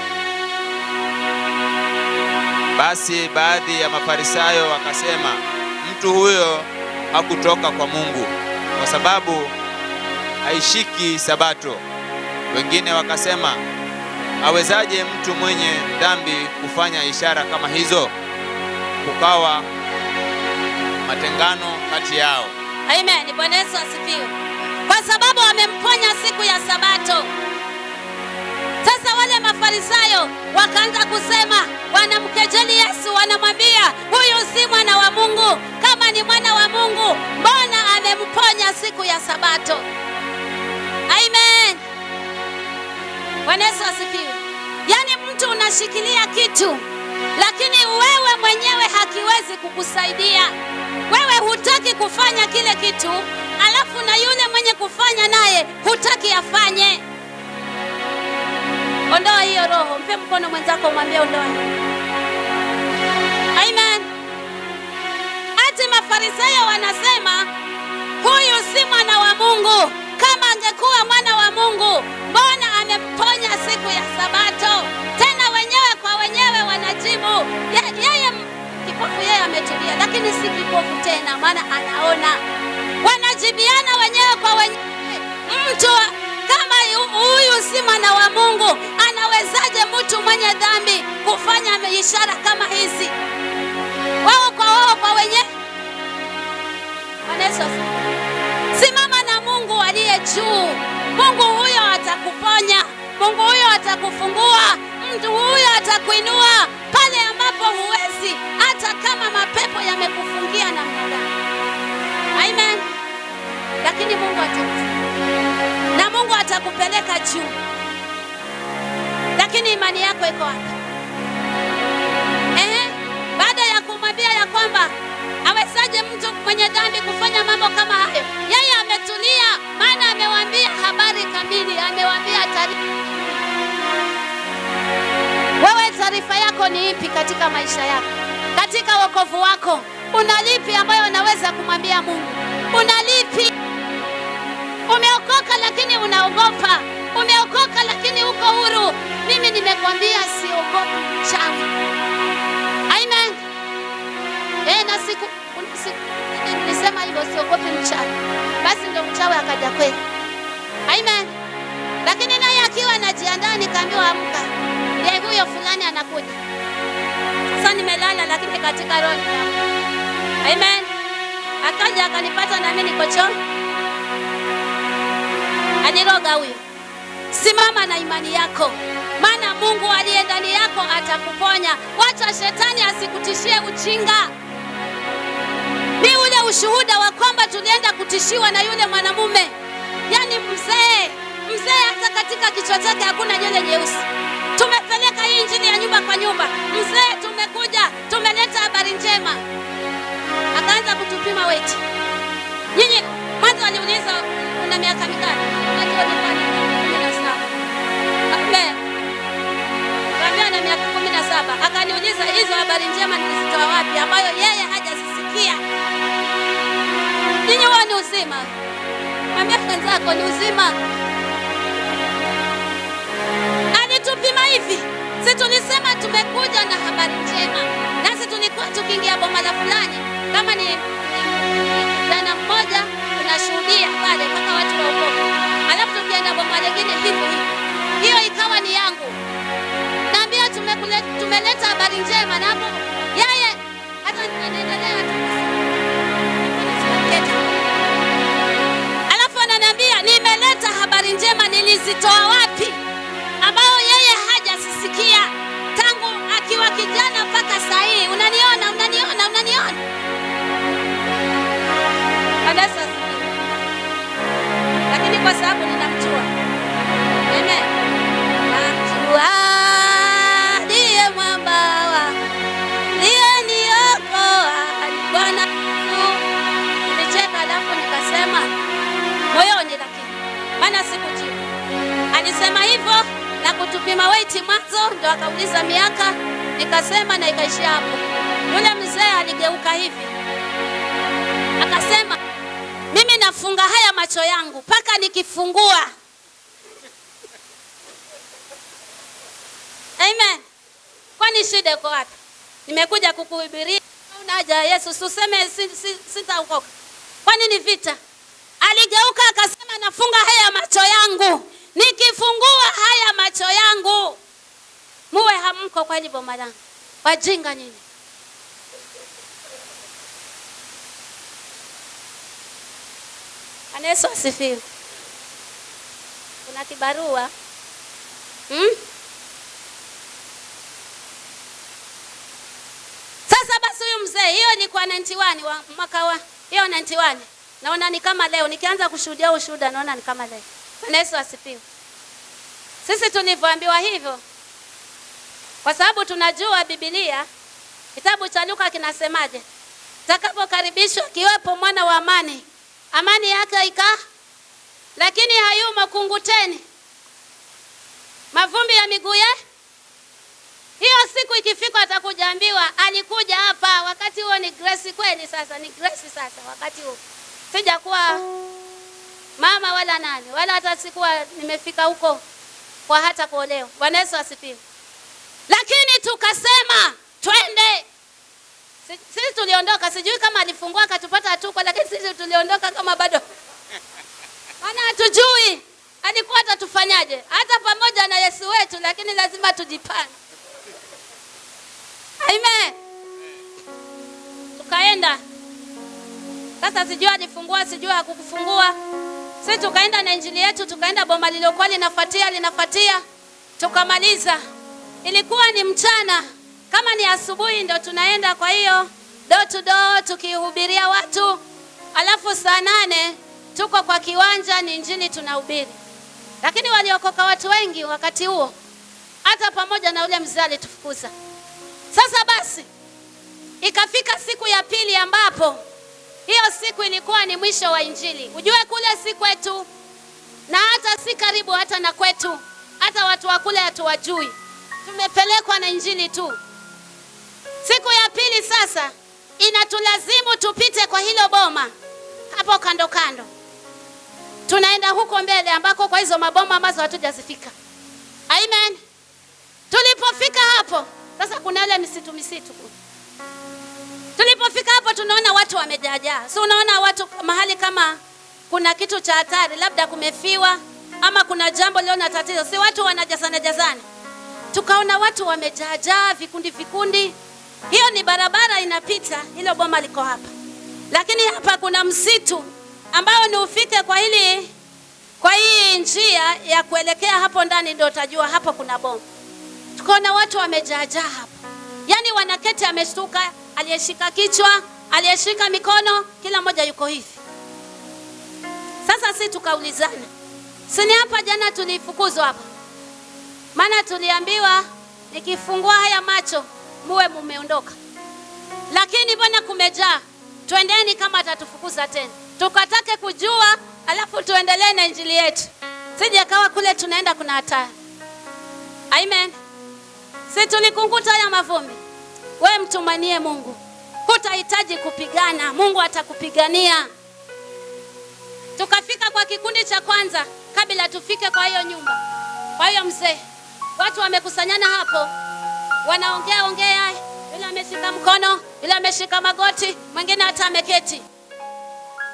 Basi baadhi ya Mafarisayo wakasema, mtu huyo hakutoka kwa Mungu, kwa sababu haishiki Sabato. Wengine wakasema, awezaje mtu mwenye dhambi kufanya ishara kama hizo? Kukawa matengano kati yao. Amen. Bwana Yesu asifiwe. Kwa sababu amemponya siku ya Sabato. Sasa wale Mafarisayo wakaanza kusema, wanamkejeli Yesu, wanamwambia huyu si mwana wa Mungu. Kama ni mwana wa Mungu, mbona amemponya siku ya Sabato? Amen. Bwana Yesu asifiwe. Yaani mtu unashikilia kitu, lakini wewe mwenyewe hakiwezi kukusaidia. Wewe hutaki kufanya kile kitu, alafu na yule mwenye kufanya naye hutaki afanye. Ondoa hiyo roho. Mpe mkono mwenzako, mwambie ondoa. Amen. Ati Mafarisayo wanasema huyu si mwana wa Mungu. Kama angekuwa mwana wa Mungu, mbona amemponya siku ya Sabato? Tena wenyewe kwa wenyewe wanajibu, yeye kipofu, yeye ametulia, lakini si kipofu tena, maana anaona. Wanajibiana wenyewe kwa wenyewe. Mtu kama huyu si mwana wa Mungu, anawezaje mtu mwenye dhambi kufanya ishara kama hizi? Wao kwa wenyewe. Simama na Mungu aliye juu. Mungu huyo atakuponya, Mungu huyo atakufungua, mtu huyo atakuinua pale ambapo huwezi, hata kama mapepo yamekufungia namna gani. Amen. Lakini Mungu atakufungua na Mungu atakupeleka juu. Lakini imani yako iko wapi? Baada ya kumwambia ya kwamba awezaje mtu mwenye dhambi kufanya mambo kama hayo, yeye ametulia, maana amewaambia habari kamili, amewaambia taarifa. Wewe taarifa yako ni ipi katika maisha yako? Katika wokovu wako una lipi ambayo unaweza kumwambia Mungu? Una lipi? Umeokoka lakini unaogopa. Umeokoka lakini uko huru. Mimi nimekwambia siogopi mchawi. Amen. Na siku nilisema hivyo, siogopi mchawi. Basi ndio mchawi akaja kweli. Amen. Lakini naye akiwa anajiandaa nikaambiwa amka. Ndiye huyo fulani anakuja. Sasa nimelala lakini katika roho. Amen. Akaja akanipata na mimi niko choo. Aniroga huyo. Simama na imani yako, maana Mungu aliye ndani yako atakuponya. Wacha shetani asikutishie ujinga. Ni ule ushuhuda wa kwamba tulienda kutishiwa na yule mwanamume. Yaani mzee hata katika kichwa chake hakuna nywele nyeusi. Tumepeleka hii injili ya nyumba kwa nyumba. Mzee tumekuja, tumeleta habari njema. Akaanza kutupima weight. Nyinyi mwanzo aliuliza una miaka mingapi? Wakati walikuwa na 17. Amen. Kabla na miaka 17 akaniuliza hizo habari njema nilizitoa wapi ambayo yeye hajazisikia. Nyinyi wao ni uzima. Mwambie mwenzako ni uzima. Alitupima hivi. Sisi tulisema tumekuja na habari njema. Nasi tulikuwa tukiingia boma la fulani kama ni kijana mmoja tunashuhudia pale mpaka watu waokoke. Alafu tukienda boma lingine hivyo. Hiyo ikawa ni yangu. Naambia tumeleta habari njema na hapo yeye hata anaendelea tu. Alafu ananiambia nimeleta habari njema nilizitoa wapi ambao yeye hajasisikia tangu akiwa kijana mpaka saa hii. Unaniona. Sasa lakini kwa sababu ninamjua. Amen. Namjua ndiye mwamba ndiye niokoa Bwana. Nilicheka alafu nikasema moyoni, lakini maana sikujibu. Alisema hivyo na kutupima weight mwanzo, ndio akauliza miaka, nikasema na ikaishia hapo. Yule mzee aligeuka hivi akasema, mimi nafunga haya macho yangu mpaka nikifungua. Amen. Kwani shida iko wapi? Nimekuja kukuhubiria. Unaja Yesu, useme sitaokoka. Kwani ni vita? Aligeuka akasema nafunga haya macho yangu. Nikifungua haya macho yangu. Muwe hamko kwa hivyo boma langu. Wajinga nyinyi. Yesu asifiwe. Kuna kibarua. Sasa basi huyu mzee, hiyo ni kwa 91 wa mwaka wa hiyo 91. Naona ni kama leo nikianza kushuhudia ushuhuda naona ni kama leo. Yesu asifiwe. Sisi tulivyoambiwa hivyo kwa sababu tunajua Biblia, kitabu cha Luka kinasemaje? Takapokaribishwa kiwepo mwana wa amani, amani yake lakini hayumo kunguteni mavumbi ya miguu yake. Hiyo siku ikifika atakuja ambiwa alikuja hapa. Wakati huo ni grace kweli. Sasa ni grace sasa. Wakati huo sijakuwa mama wala nani wala hata sikuwa nimefika huko kwa hata kuolewa. Bwana Yesu asifiwe. Lakini tukasema twende. Sisi tuliondoka, sijui kama alifungua akatupata hatuko, lakini sisi tuliondoka kama bado. Maana hatujui alikuwa atatufanyaje. Hata pamoja na Yesu wetu, lakini lazima tujipange. Amen. Tukaenda. Sasa sijui alifungua, sijui hakukufungua. Sisi tukaenda na injili yetu, tukaenda boma lilokuwa linafuatia. Tukamaliza. Ilikuwa ni mchana. Kama ni asubuhi ndo tunaenda, kwa hiyo door to door tukihubiria watu. Alafu saa 8 tuko kwa kiwanja ni injili tunahubiri. Lakini waliokoka watu wengi wakati huo. Hata pamoja na ule mzee alitufukuza. Sasa basi ikafika siku ya pili ambapo hiyo siku ilikuwa ni mwisho wa injili. Ujue kule si kwetu na hata si karibu hata na kwetu. Hata watu wa kule hatuwajui. Tumepelekwa na injili tu. Siku ya pili sasa inatulazimu tupite kwa hilo boma hapo kando kando. Tunaenda huko mbele ambako kwa hizo maboma ambazo hatujazifika. Amen. Tulipofika hapo, sasa kuna ile misitu. Tulipofika hapo tunaona watu wamejaa. So unaona watu mahali kama kuna kitu cha hatari, labda kumefiwa ama kuna jambo leo na tatizo. Si watu wanajazana. Tukaona watu wamejaa vikundi. Hiyo ni barabara inapita, hilo boma liko hapa. Lakini hapa kuna msitu ambao ni ufike kwa hii njia ya kuelekea hapo ndani ndio utajua hapo kuna boma. Tukaona watu wamejaa hapa. Yaani wanaketi ameshtuka, aliyeshika kichwa, aliyeshika mikono, kila mmoja yuko hivi. Sasa sisi tukaulizana. Sini hapa jana tulifukuzwa hapa. Maana tuliambiwa nikifungua haya macho muwe mumeondoka. Lakini bwana kumejaa. Twendeni kama atatufukuza tena. Tukatake kujua alafu tuendelee na injili yetu. Sije kawa kule tunaenda kuna hatari. Amen. Sisi tulikunguta haya mavumbi. Wewe mtumanie Mungu. Hutahitaji kupigana, Mungu atakupigania. Tukafika kwa kikundi cha kwanza kabla tufike kwa hiyo nyumba. Kwa hiyo mzee, watu wamekusanyana hapo. Wanaongea, yule ameshika mkono, yule ameshika magoti, mwingine hata ameketi.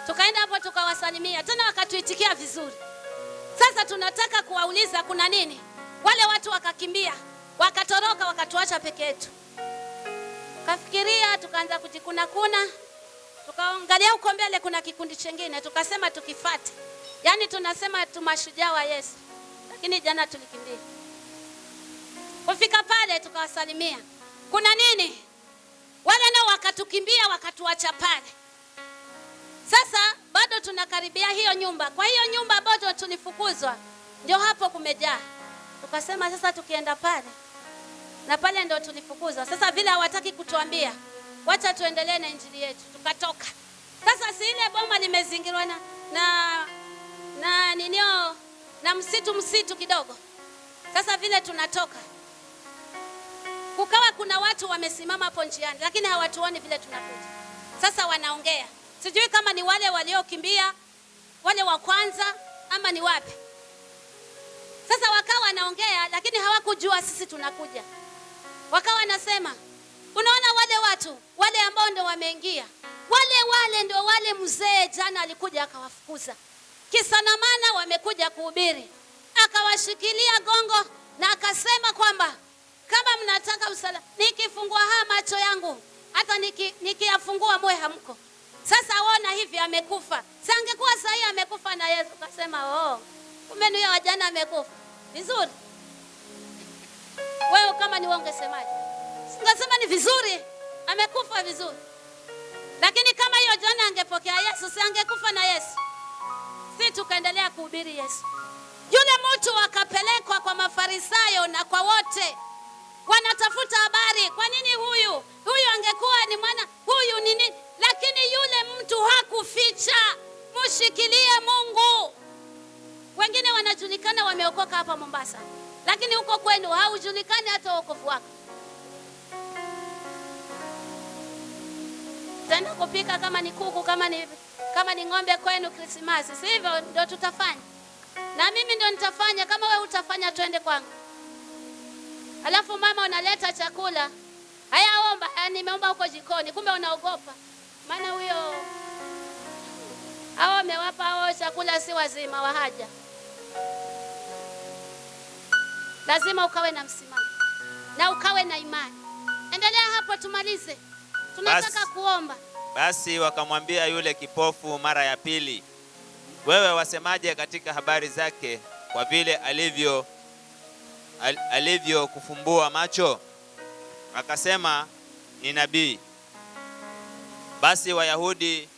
Tukaenda hapo tukawasalimia, tena wakatuitikia vizuri. Sasa tunataka kuwauliza kuna nini? Wale watu wakakimbia, wakatoroka, wakatuacha peke yetu. Kafikiria, tukaanza kujikuna. Tukaangalia huko mbele kuna kikundi chengine, tukasema tukifate. Yaani tunasema tumashujaa wa Yesu. Lakini jana tulikimbia. Kufika pale tukawasalimia. Kuna nini? Wale nao wakatukimbia, wakatuacha pale. Sasa bado tunakaribia hiyo nyumba. Kwa hiyo nyumba bado tulifukuzwa. Ndio hapo kumejaa. Tukasema sasa tukienda pale. Na pale ndio tulifukuzwa. Sasa vile hawataki kutuambia, wacha tuendelee na injili yetu. Tukatoka. Sasa si ile boma limezingirwa na msitu kidogo. Sasa vile tunatoka, kukawa kuna watu wamesimama hapo njiani, lakini hawatuoni vile tunakuja. Sasa wanaongea. Sijui kama ni wale waliokimbia, wale wa kwanza ama ni wapi. Sasa wakawa wanaongea, lakini hawakujua sisi tunakuja. Wakawa wanasema, unaona wale watu, wale ambao ndio wameingia. Wale ndio wale mzee jana alikuja akawafukuza. Kisa na maana wamekuja kuhubiri. Akawashikilia gongo na akasema kwamba kama mnataka usalama, nikifungua haya macho yangu, hata nikiyafungua mwe hamko. Sasa waona hivi amekufa. Sasa angekuwa sahihi amekufa na Yesu. Akasema, kumbe ni yeye jana amekufa. Vizuri. Wewe kama ni wewe ungesemaje? Ungesema ni vizuri. Amekufa vizuri. Lakini kama hiyo jana angepokea Yesu, si angekufa na Yesu. Sisi tukaendelea kuhubiri Yesu. Yule mtu akapelekwa kwa Mafarisayo na kwa wote. Wanatafuta habari, kwa nini huyu angekuwa ni mwana, huyu ni nini? Lakini yule mtu hakuficha. Mshikilie Mungu. Wengine wanajulikana wameokoka hapa Mombasa, lakini huko kwenu haujulikani hata wokovu wako. Tenda kupika kama ni kuku, kama ni ng'ombe kwenu Krismasi. Si hivyo ndio tutafanya. Na mimi ndio nitafanya, kama wewe utafanya twende kwangu. Alafu mama unaleta chakula, Haya omba, nimeomba huko jikoni, kumbe unaogopa. Maana huyo hao amewapa hao chakula si wazima wa haja. Lazima ukawe na msimamo na ukawe na imani. Endelea hapo tumalize. Tunataka kuomba. Basi wakamwambia yule kipofu mara ya pili, wewe wasemaje katika habari zake kwa vile alivyo kufumbua macho? Akasema, ni nabii. Basi Wayahudi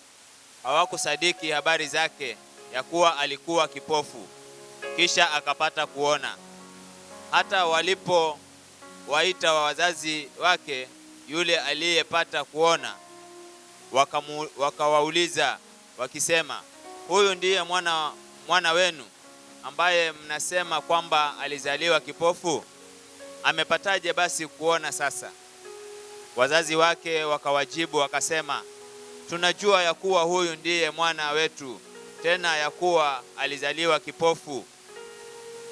hawakusadiki habari zake ya kuwa alikuwa kipofu kisha akapata kuona. Hata walipowaita wazazi wake yule aliyepata kuona, wakawauliza wakisema, huyu ndiye mwana wenu ambaye mnasema kwamba alizaliwa kipofu? Amepataje basi kuona sasa? Wazazi wake wakawajibu wakasema, tunajua ya kuwa huyu ndiye mwana wetu, tena ya kuwa alizaliwa kipofu,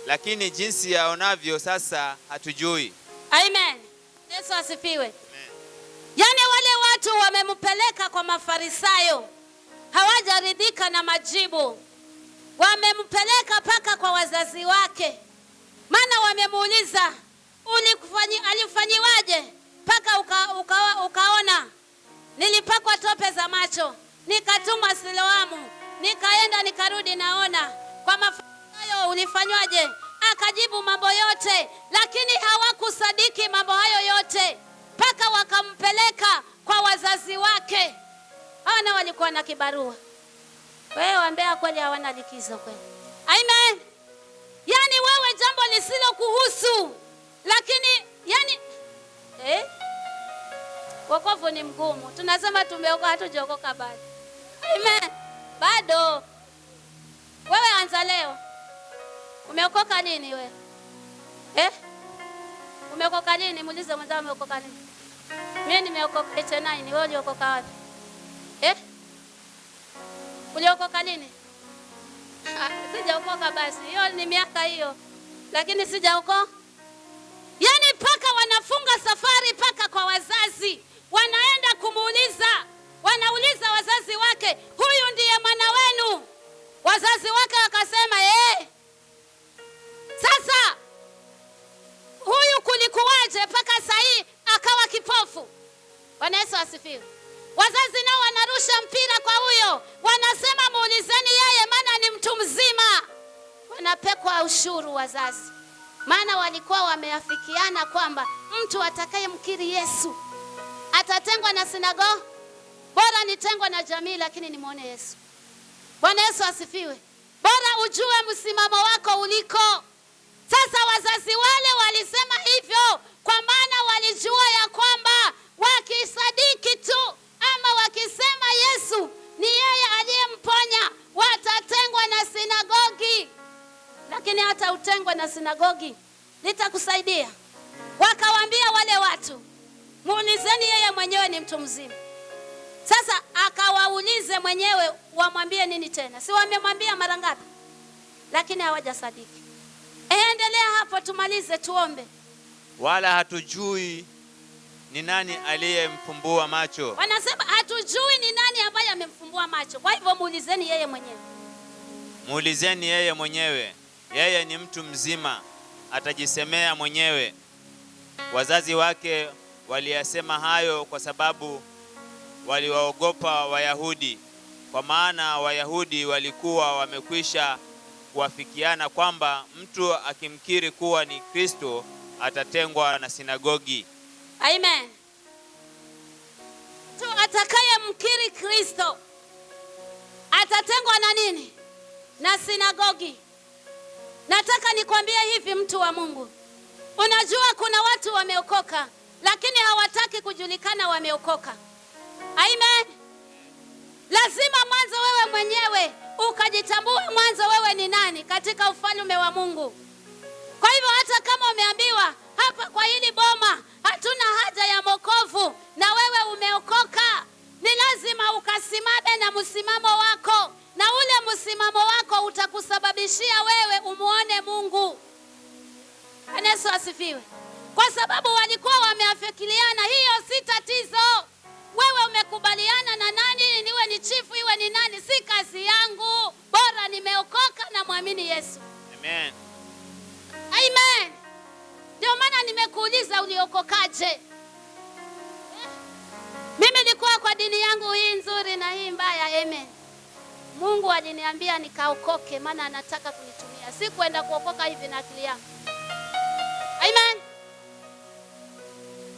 lakini jinsi yaonavyo sasa hatujui. Amen. Yesu asifiwe. Amen. Yaani wale watu wamempeleka kwa Mafarisayo, hawajaridhika na majibu. Wamempeleka paka kwa wazazi wake. Maana wamemuuliza, alifanyiwaje paka ukaona? Nilipakwa tope za macho, nikatumwa Siloamu, nikaenda nikarudi naona. Kwa Mafarisayo ulifanywaje? Akajibu mambo yote, lakini hawakusadiki mambo hayo yote. Paka wakampeleka kwa wazazi wake. Hawana walikuwa na kibarua. Wewe waambia kweli hawana likizo kweli. Amen. Yaani wewe jambo lisilo kuhusu, lakini yani wokovu ni mgumu. Tunasema tumeokoka, hatujaokoka bado. Amen. Bado. Wewe anza leo. Umeokoka lini wewe? Umeokoka lini? Muulize mwenzako umeokoka lini? Mimi nimeokoka 89, wewe uliokoka wapi? Uliokoka lini? Sijaokoka basi. Hiyo ni miaka hiyo. Lakini sijaokoka. Yaani paka wanafunga safari paka kwa wazazi. Wanaenda kumuuliza. Wanauliza wazazi wake, huyu ndiye mwana wenu? Wazazi wake wakasema, sasa huyu kulikuwaje paka sahi akawa kipofu? Bwana Yesu asifiwe. Wazazi nao wanarusha mpira kwa huyo. Wanasema muulizeni yeye, maana ni mtu mzima. Wanapekwa ushuru wazazi. Maana walikuwa wameafikiana kwamba mtu atakayemkiri Yesu atatengwa na sinagogi. Bora nitengwa na jamii lakini nimuone Yesu. Bwana Yesu asifiwe. Bora ujue msimamo wako uliko. Sasa wazazi wale walisema hivyo kwa maana walijua ya kwamba wakisadiki tu ama wakisema Yesu ni yeye aliyemponya watatengwa na sinagogi. Lakini hata utengwa na sinagogi litakusaidia. Wakawaambia wale watu, muulizeni yeye mwenyewe ni mtu mzima. Sasa akawaulize mwenyewe wamwambie nini tena? Si wamemwambia mara ngapi? Lakini hawajasadiki. Endelea hapo tumalize tuombe. Wala hatujui ni nani aliyemfumbua macho. Wanasema hatujui ni nani ambaye amemfumbua macho. Kwa hivyo muulizeni yeye mwenyewe. Muulizeni yeye mwenyewe. Yeye ni mtu mzima, atajisemea mwenyewe. Wazazi wake waliyasema hayo kwa sababu waliwaogopa Wayahudi, kwa maana Wayahudi walikuwa wamekwisha kuafikiana kwamba mtu akimkiri kuwa ni Kristo atatengwa na sinagogi. Amen. Mtu atakayemkiri Kristo atatengwa na nini? Na sinagogi. Nataka nikwambie hivi mtu wa Mungu. Unajua kuna watu wameokoka lakini hawataki kujulikana wameokoka. Amen. Lazima mwanzo wewe mwenyewe ukajitambua mwanzo wewe ni nani katika ufalme wa Mungu. Kwa hivyo hata kama umeambiwa hapa kwa hili boma hatuna haja ya wokovu na wewe umeokoka, ni lazima ukasimame na msimamo wako, na ule msimamo wako utakusababishia wewe umuone Mungu. Yesu asifiwe. Kwa sababu walikuwa wameafikiliana, hiyo si tatizo. Wewe umekubaliana na nani, niwe ni chifu iwe ni nani, si kazi yangu. Bora nimeokoka na muamini Yesu. Amen. Amen. Ndio maana nimekuuliza uliokokaje? Mimi nilikuwa kwa dini yangu hii nzuri na hii mbaya. Amen. Mungu aliniambia nikaokoke, maana anataka kunitumia. Si kwenda kuokoka hivi na akili yangu. Amen.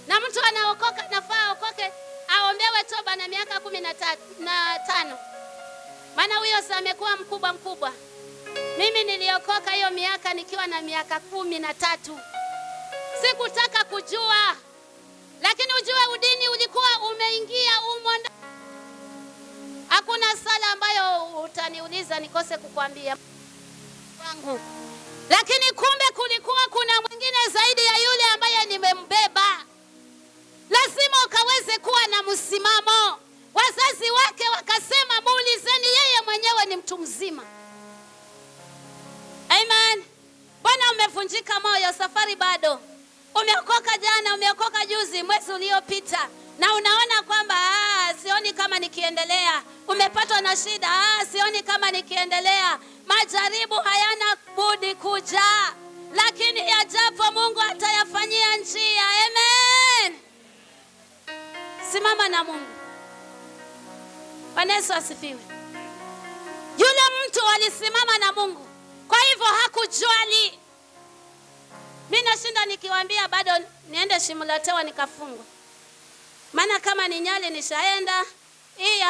Na mtu anaokoka nafaa okoke aombewe toba na miaka 15. Maana huyo sasa amekuwa mkubwa. Mimi niliokoka hiyo miaka nikiwa na miaka 13. Sikutaka kujua. Lakini ujue udini ulikuwa umeingia umo ndani. Hakuna sala ambayo utaniuliza nikose kukwambia wangu. Lakini kumbe kulikuwa kuna mwingine zaidi ya yule ambaye nimembeba. Lazima ukaweze kuwa na msimamo. Wazazi wake wakasema muulizeni yeye mwenyewe ni mtu mzima. Amen. Bwana umevunjika moyo, safari bado. Umeokoka jana, umeokoka juzi, mwezi uliopita. Na unaona kwamba sioni kama nikiendelea. Umepatwa na shida, sioni kama nikiendelea. Majaribu hayana budi kuja. Lakini yajapo Mungu atayafanyia njia. Amen. Simama na Mungu. Bwana Yesu asifiwe. Yule mtu alisimama na Mungu. Kwa hivyo hakujali. Mimi nashinda nikiwaambia bado niende Shimulatewa nikafungwa. Maana kama ni Nyali nishaenda. Hii ya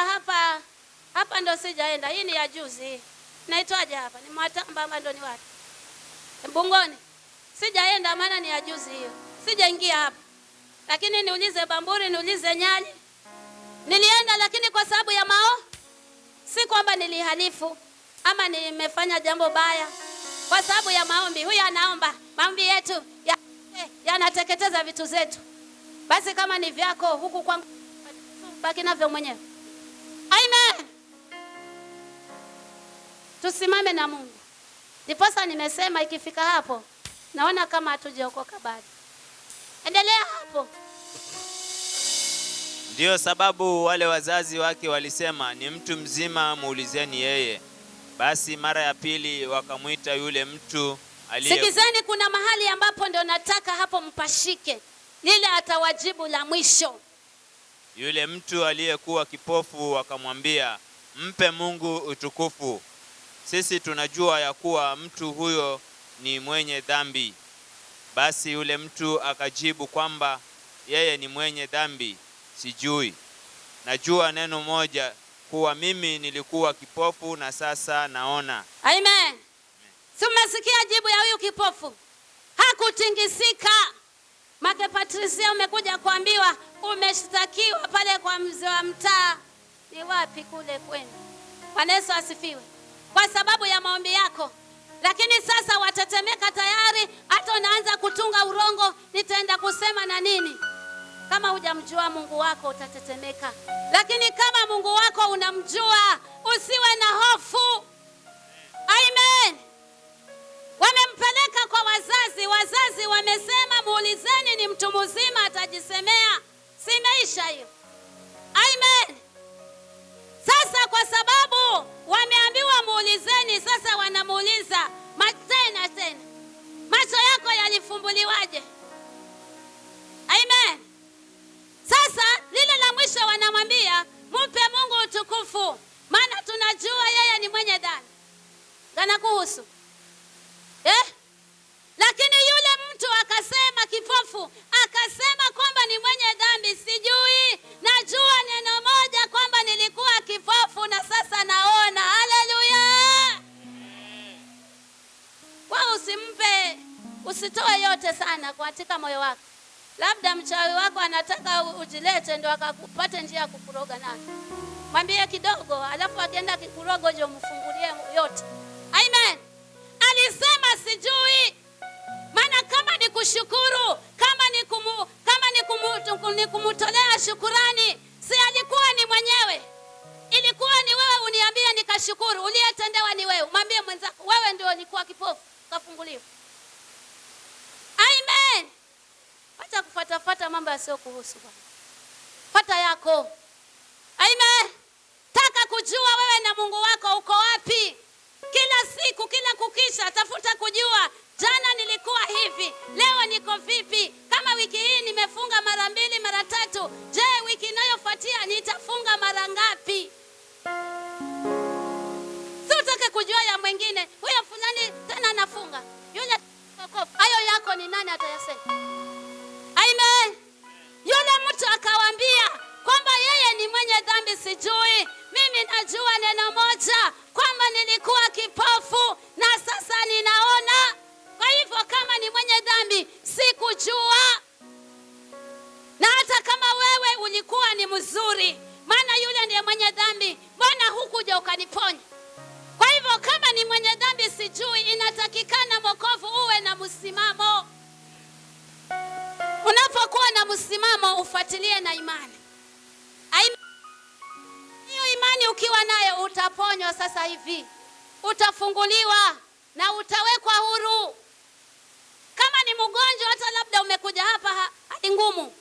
hapa ndo sijaenda. Hii ni ya juzi. Naitwaje hapa? Ni Mwatamba ndo ni wapi? Bungoni. Sijaenda maana ni ya juzi hiyo. Sijaingia hapa. Lakini niulize Bamburi, niulize Nyali. Nilienda lakini kwa sababu ya si kwamba nilihalifu ama nimefanya jambo baya. Kwa sababu ya maombi. Huyu anaomba maombi yetu yanateketeza vitu zetu. Basi kama ni vyako huku kwangu baki navyo mwenyewe. Amen. Tusimame na Mungu. Ndiposa nimesema ikifika hapo naona kama hatujaokoka bado. Endelea hapo. Ndio sababu wale wazazi wake walisema ni mtu mzima, muulizeni yeye. Basi mara ya pili wakamuita yule mtu aliye. Sikizeni, kuna mahali ambapo ndio nataka hapo mpashike. Lile atawajibu la mwisho. Yule mtu aliyekuwa kipofu wakamwambia, mpe Mungu utukufu. Sisi tunajua ya kuwa mtu huyo ni mwenye dhambi. Basi yule mtu akajibu kwamba yeye ni mwenye dhambi, sijui. Najua neno moja, kuwa mimi nilikuwa kipofu na sasa naona. Amen. Si umesikia jibu ya huyu kipofu? Hakutingisika. Make Patricia umekuja kuambiwa umeshtakiwa pale kwa mzee wa mtaa. Ni wapi kule kwenu? Bwana Yesu asifiwe. Kwa sababu ya maombi yako. Lakini sasa watatemeka tayari, hata unaanza kutunga urongo, nitaenda kusema na nini? Kama hujamjua Mungu wako utatetemeka. Lakini kama Mungu wako unamjua, usiwe na hofu. Amen. Wamempeleka kwa wazazi. Wazazi wamesema muulizeni ni mtu mzima atajisemea. Si imeisha hiyo? Amen. Sasa kwa sababu wameambiwa muulizeni, sasa wanamuuliza tena. Macho yako yalifumbuliwaje? Amen. Sasa lile la mwisho wanamwambia mpe Mungu utukufu, maana tunajua yeye ni mwenye dhambi. Gana kuhusu Lakini yule mtu akasema, kipofu akasema kwamba ni mwenye dhambi, sijui. Najua neno moja kwamba nilikuwa kipofu na sasa naona. Haleluya. Kwa usitoe yote sana katika moyo wako. Labda mchawi wako anataka ujilete ndio akakupate njia ya kukuroga nayo. Mwambie kidogo, alafu akienda kikurogo je umfungulie yote. Amen. Alisema sijui. Maana kama ni kushukuru, kama ni kumutolea shukurani, si alikuwa ni mwenyewe. Ilikuwa ni wewe uniambie nikashukuru, uliyetendewa ni wewe. Mwambie mwenzako wewe ndio ulikuwa kipofu, kafunguliwa. Acha kufuatafuata mambo yasiyokuhusu bwana. Fuata yako. Amen. Taka kujua wewe na Mungu wako uko wapi. Kila siku, kila kukisha, tafuta kujua. Jana nilikuwa hivi, leo niko vipi? Kama wiki hii nimefunga mara 2, mara 3, je, wiki inayofuatia nitafunga mara ngapi? Si utake kujua ya mwingine, huyo fulani tena anafunga, yule hayo yako ni nani atayasema? Amen. Yule mtu akawaambia kwamba yeye ni mwenye dhambi sijui. Mimi najua neno moja, kwamba nilikuwa kipofu na sasa ninaona. Kwa hivyo kama ni mwenye dhambi sikujua. Na hata kama wewe ulikuwa ni mzuri, maana yule ndiye mwenye dhambi, mbona hukuja ukaniponya? Kwa hivyo kama ni mwenye dhambi sijui, inatakikana wokovu uwe na msimamo. Unapokuwa na msimamo ufuatilie na imani. Hiyo imani ukiwa nayo utaponywa sasa hivi. Utafunguliwa na utawekwa huru. Kama ni mgonjwa, hata labda umekuja hapa hali ngumu,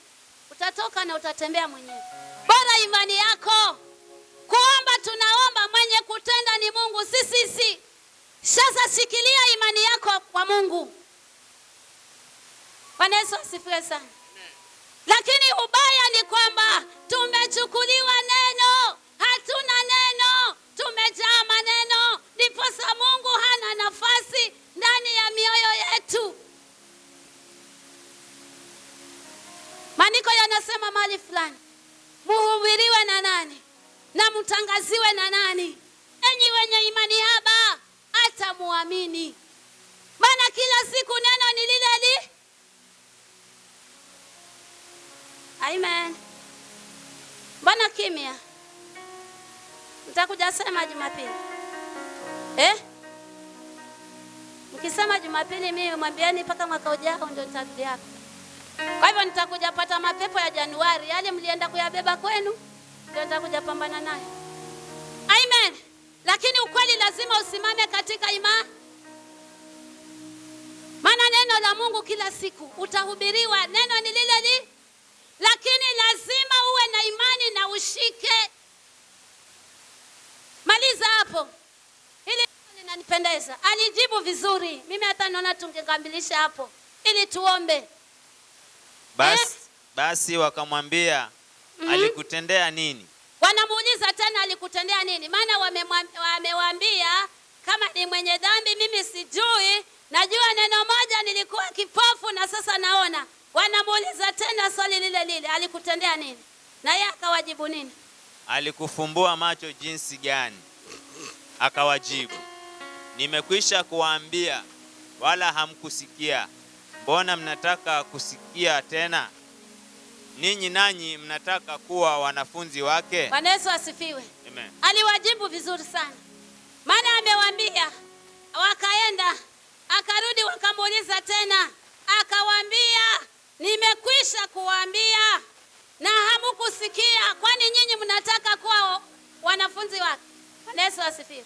utatoka na utatembea mwenyewe. Bora imani yako. Kuomba tunaomba, mwenye kutenda ni Mungu, si sisi. Sasa shikilia imani yako kwa Mungu. Bwana Yesu asifiwe sana. Lakini ubaya ni kwamba tumechukuliwa neno, hatuna neno, tumejaa maneno, ndiposa Mungu hana nafasi ndani ya mioyo yetu. Maandiko yanasema mahali fulani, muhubiriwe na nani na mtangaziwe na nani? Enyi wenye imani haba, hata muamini. Maana kila siku neno ni lile li. Amen. Mbona kimya? Nitakuja sema Jumapili. Mkisema Jumapili mimi mwambieni mpaka mwaka ujao ndio nitarudi hapa. Kwa hivyo nitakuja pata mapepo ya Januari, yale mlienda kuyabeba kwenu ndio nitakuja pambana nayo. Amen. Lakini ukweli lazima usimame katika imani. Maana neno la Mungu kila siku utahubiriwa, neno ni lile li. Lakini lazima uwe na imani na ushike. Maliza hapo. Hili linanipendeza. Alijibu vizuri. Mimi hata naona tungekamilisha hapo ili tuombe. Basi wakamwambia, alikutendea nini? Wanamuuliza tena alikutendea nini? Maana wamewaambia kama ni mwenye dhambi mimi sijui, najua neno moja, nilikuwa kipofu na sasa naona. Wanamuuliza tena swali lile lile, alikutendea nini? Na yeye akawajibu nini? Alikufumbua macho jinsi gani? Akawajibu, nimekwisha kuwaambia wala hamkusikia. Mbona mnataka kusikia tena? Ninyi nanyi mnataka kuwa wanafunzi wake? Bwana Yesu asifiwe. Amen. Aliwajibu vizuri sana. Maana amewaambia, wakaenda, akarudi wakamuuliza tena, akawaambia, nimekwisha kuwaambia na hamkusikia. Kwani nyinyi mnataka kuwa wanafunzi wake? Bwana Yesu asifiwe.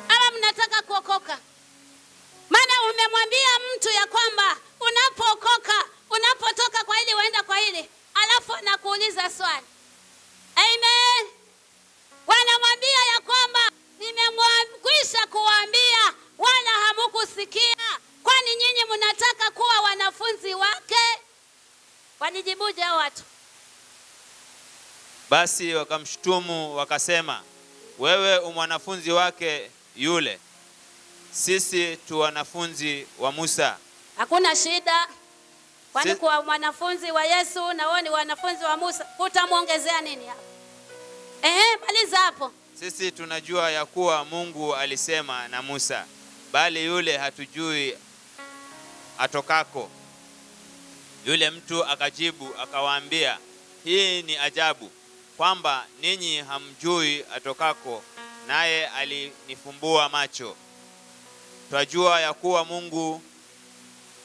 Ama mnataka kuokoka? Maana umemwambia mtu ya kwamba unapookoka, unapotoka kwa hili waenda kwa hili, alafu anakuuliza swali. Amen. Wanamwambia ya kwamba nimekwisha kuwaambia wala hamkusikia. Kwani nyinyi mnataka kuwa wanafunzi wake? Walijibuje hao watu? Basi wakamshutumu wakasema, wewe umwanafunzi wake yule, sisi tu wanafunzi wa Musa. Hakuna shida. Kwani kwa wanafunzi wa Yesu na wao ni wanafunzi wa Musa, utamuongezea nini hapo? Maliza hapo. Sisi tunajua ya kuwa Mungu alisema na Musa, bali yule hatujui atokako. Yule mtu akajibu akawaambia, hii ni ajabu kwamba ninyi hamjui atokako, naye alinifumbua macho. Twajua ya kuwa Mungu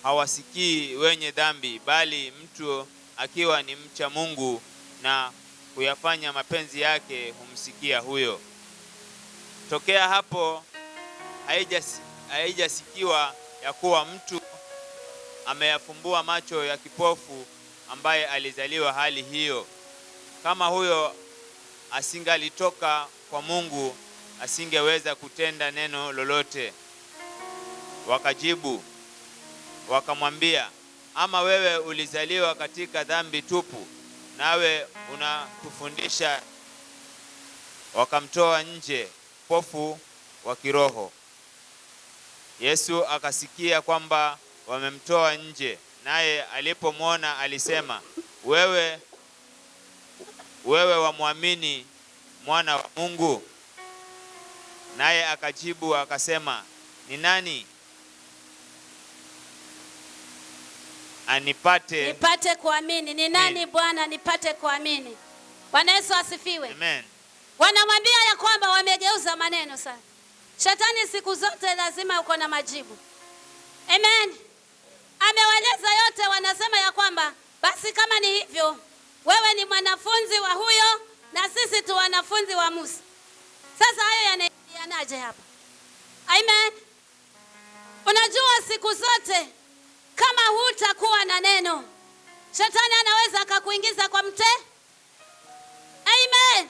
hawasikii wenye dhambi, bali mtu akiwa ni mcha Mungu na kuyafanya mapenzi yake humsikia huyo. Tokea hapo haijasikiwa ya kuwa mtu ameyafumbua macho ya kipofu ambaye alizaliwa hali hiyo. Kama huyo asingalitoka kwa Mungu, asingeweza kutenda neno lolote. Wakajibu wakamwambia, ama wewe ulizaliwa katika dhambi tupu, nawe unatufundisha? Wakamtoa nje, pofu wa kiroho. Yesu akasikia kwamba wamemtoa nje, naye alipomwona alisema, wewe wamwamini mwana wa Mungu? Naye akajibu akasema, ni nani nipate kuamini? Ni nani Bwana nipate kuamini? Bwana Yesu asifiwe. Amen. Wanamwambia ya kwamba wamegeuza maneno sana. Shetani siku zote lazima uko na majibu. Amen. Amewaeleza yote, wanasema ya kwamba basi kama ni hivyo, wewe ni mwanafunzi wa huyo na sisi tu wanafunzi wa Musa. Sasa hayo yanaje hapa? Amen. Unajua siku zote kama hutakuwa na neno, shetani anaweza akakuingiza kwa mtego. Amen.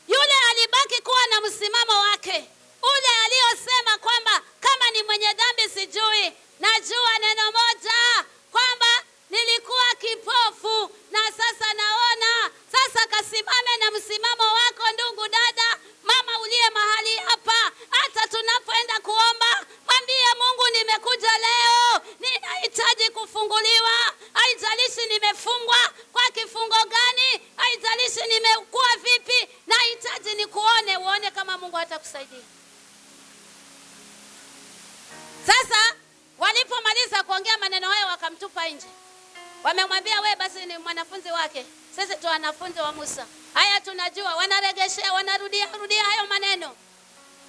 Yule alibaki kuwa na msimamo wake, ule aliyosema kwamba kama ni mwenye dhambi sijui, najua neno moja kwamba nilikuwa kipofu na sasa naona. Sasa kasimame na msimamo wako, ndugu dada, mama uliye mahali hapa. Hata tunapoenda kuomba, mwambie Mungu, nimekuja leo, ninahitaji kufunguliwa. Haijalishi nimefungwa kwa kifungo gani, haijalishi nimekuwa vipi, nahitaji nikuone, uone kama Mungu atakusaidia. Sasa walipomaliza kuongea maneno hayo, wakamtupa nje. Wamemwambia, wewe basi ni mwanafunzi wake, sisi tu wanafunzi wa Musa. Haya tunajua. Wanaregeshea, wanarudia hayo maneno.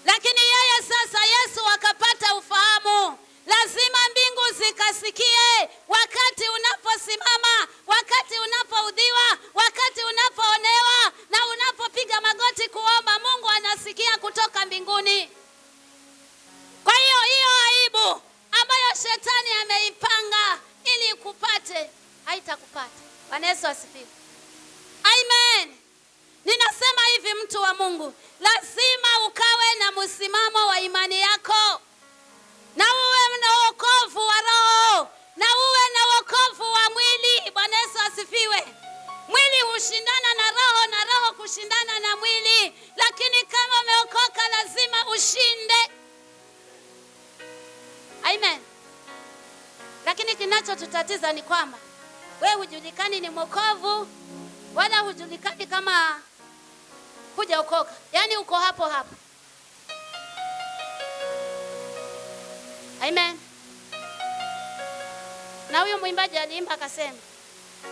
Lakini yeye sasa, Yesu akapata ufahamu. Lazima mbingu zikasikie wakati unaposimama, wakati unapoudhiwa, wakati unapoonewa na unapopiga magoti kuomba, Mungu anasikia kutoka mbinguni. Kwa hiyo aibu ambayo shetani ameipanga ili kupate, haitakupata. Bwana Yesu asifiwe. Amen. Ninasema hivi, mtu wa Mungu, lazima ukawe na msimamo wa imani yako, na uwe na wokovu wa roho, na uwe na wokovu wa mwili. Bwana Yesu asifiwe. Mwili hushindana na roho na roho kushindana na mwili, lakini kama umeokoka lazima ushinde. Amen. Lakini kinachotutatiza ni kwamba wewe hujulikani ni mwokovu, wala hujulikani kama hujaokoka. Yaani uko hapo hapo. Amen. Na huyo mwimbaji aliimba akasema,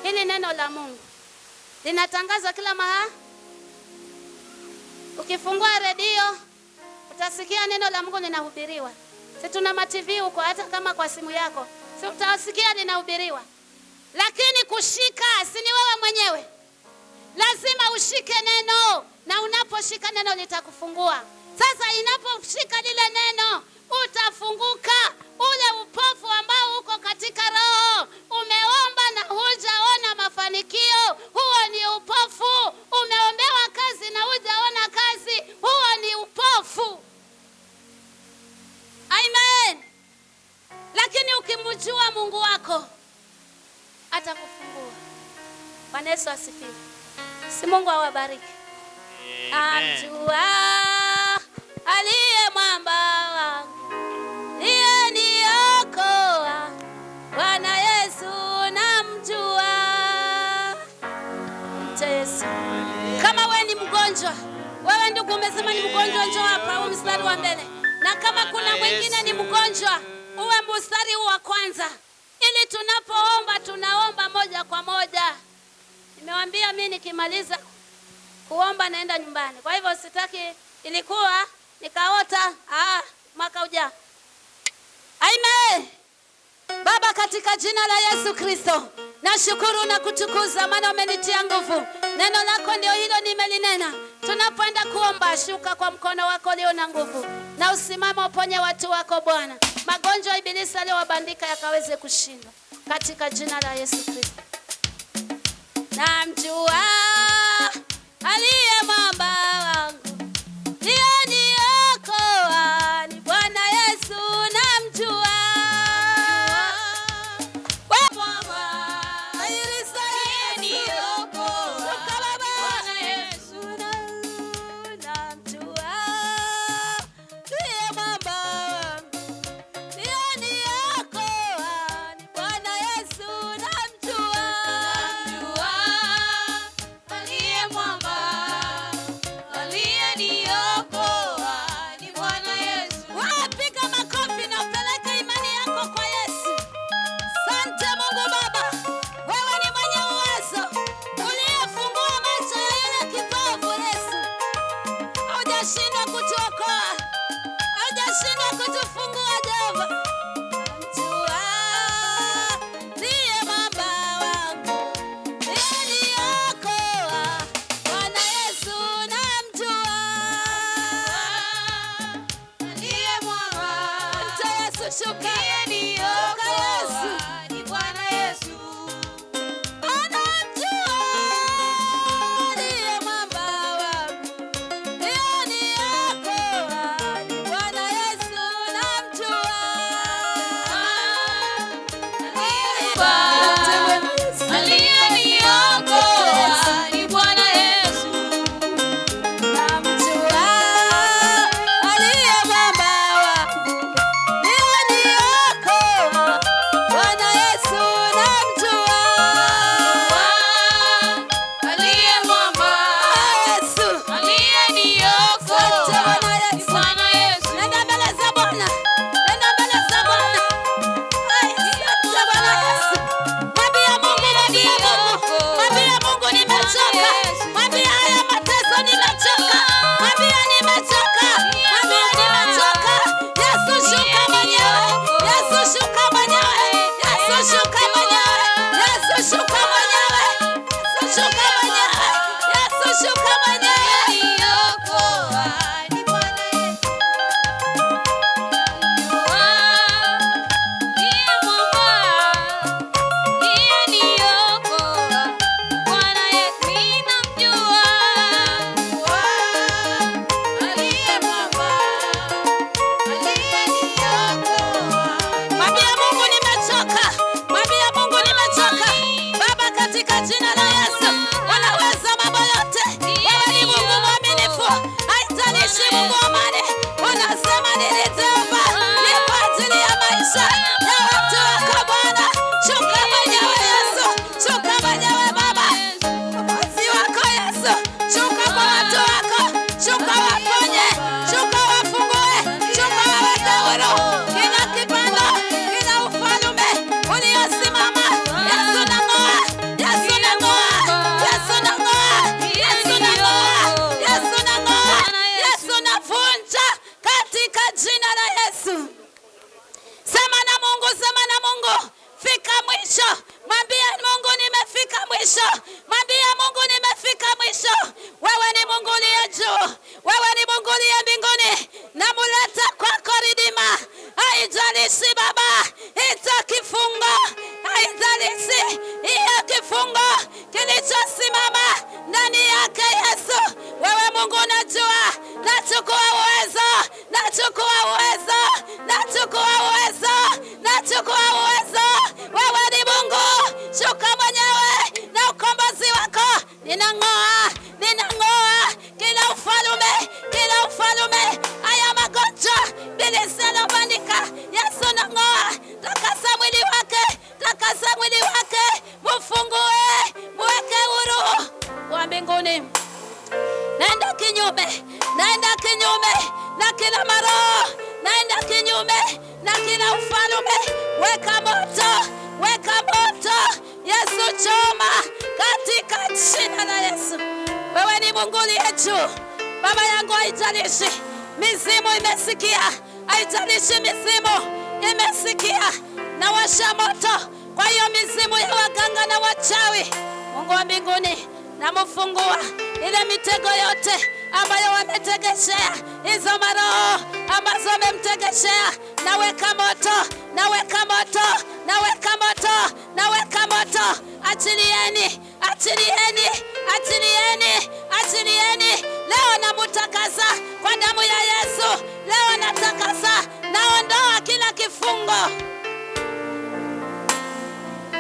hili neno la Mungu linatangazwa kila mahali. Ukifungua redio utasikia neno la Mungu linahubiriwa. Si tuna ma-TV huko, hata kama kwa simu yako, si utasikia linahubiriwa. Lakini kushika si ni wewe mwenyewe. Lazima ushike neno, na unaposhika neno litakufungua. Sasa inaposhika lile neno, utafunguka. Ule upofu ambao uko katika roho, umeomba na hujaona mafanikio, huo ni upofu. Umeombewa kazi na hujaona kazi, huo ni upofu. Amen. Lakini ukimjua Mungu wako, atakufungua. Bwana Yesu asifiwe. Si Mungu awabariki. Amjua aliye mwamba wangu, ndiye niokoa. Bwana Yesu namjua. Yesu. Kama wewe ni mgonjwa, wewe ndugu umesema ni mgonjwa, njoo hapa mstari wa mbele. Na kama kuna mwingine ni mgonjwa, uwe mstari wa kwanza. Ili tunapoomba tunaomba moja kwa moja. Nimewaambia mimi nikimaliza kuomba naenda nyumbani. Kwa hivyo sitaki ilikuwa nikaota mwaka ujao. Amen. Baba, katika jina la Yesu Kristo, nashukuru na kutukuza maana umenitia nguvu. Neno lako ndio hilo nimelinena. Tunapoenda kuomba, shuka kwa mkono wako leo na nguvu. Na usimame uponye watu wako Bwana. magonjwa ibilisi aliyowabandika yakaweze kushindwa katika jina la Yesu Kristo. Namjua aliye mwamba wangu, ndiye niokoa, ni Bwana Yesu. Namjua Baba yangu, haijalishi mizimu imesikia, haijalishi mizimu imesikia, na washa moto kwa hiyo mizimu ya waganga na wachawi. Mungu wa mbinguni, namfungua ile mitego yote ambayo wametegeshea, hizo maroho ambazo wamemtegeshea naweka moto, naweka moto, naweka moto, naweka moto. Achilieni, achilieni, achilieni, achilieni. Leo namutakasa kwa damu ya Yesu. Leo natakasa, naondoa kila kifungo.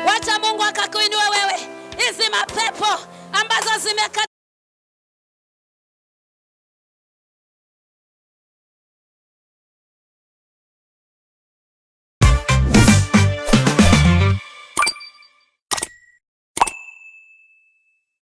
Wacha Mungu akakuinua wewe. Hizi mapepo ambazo zimekata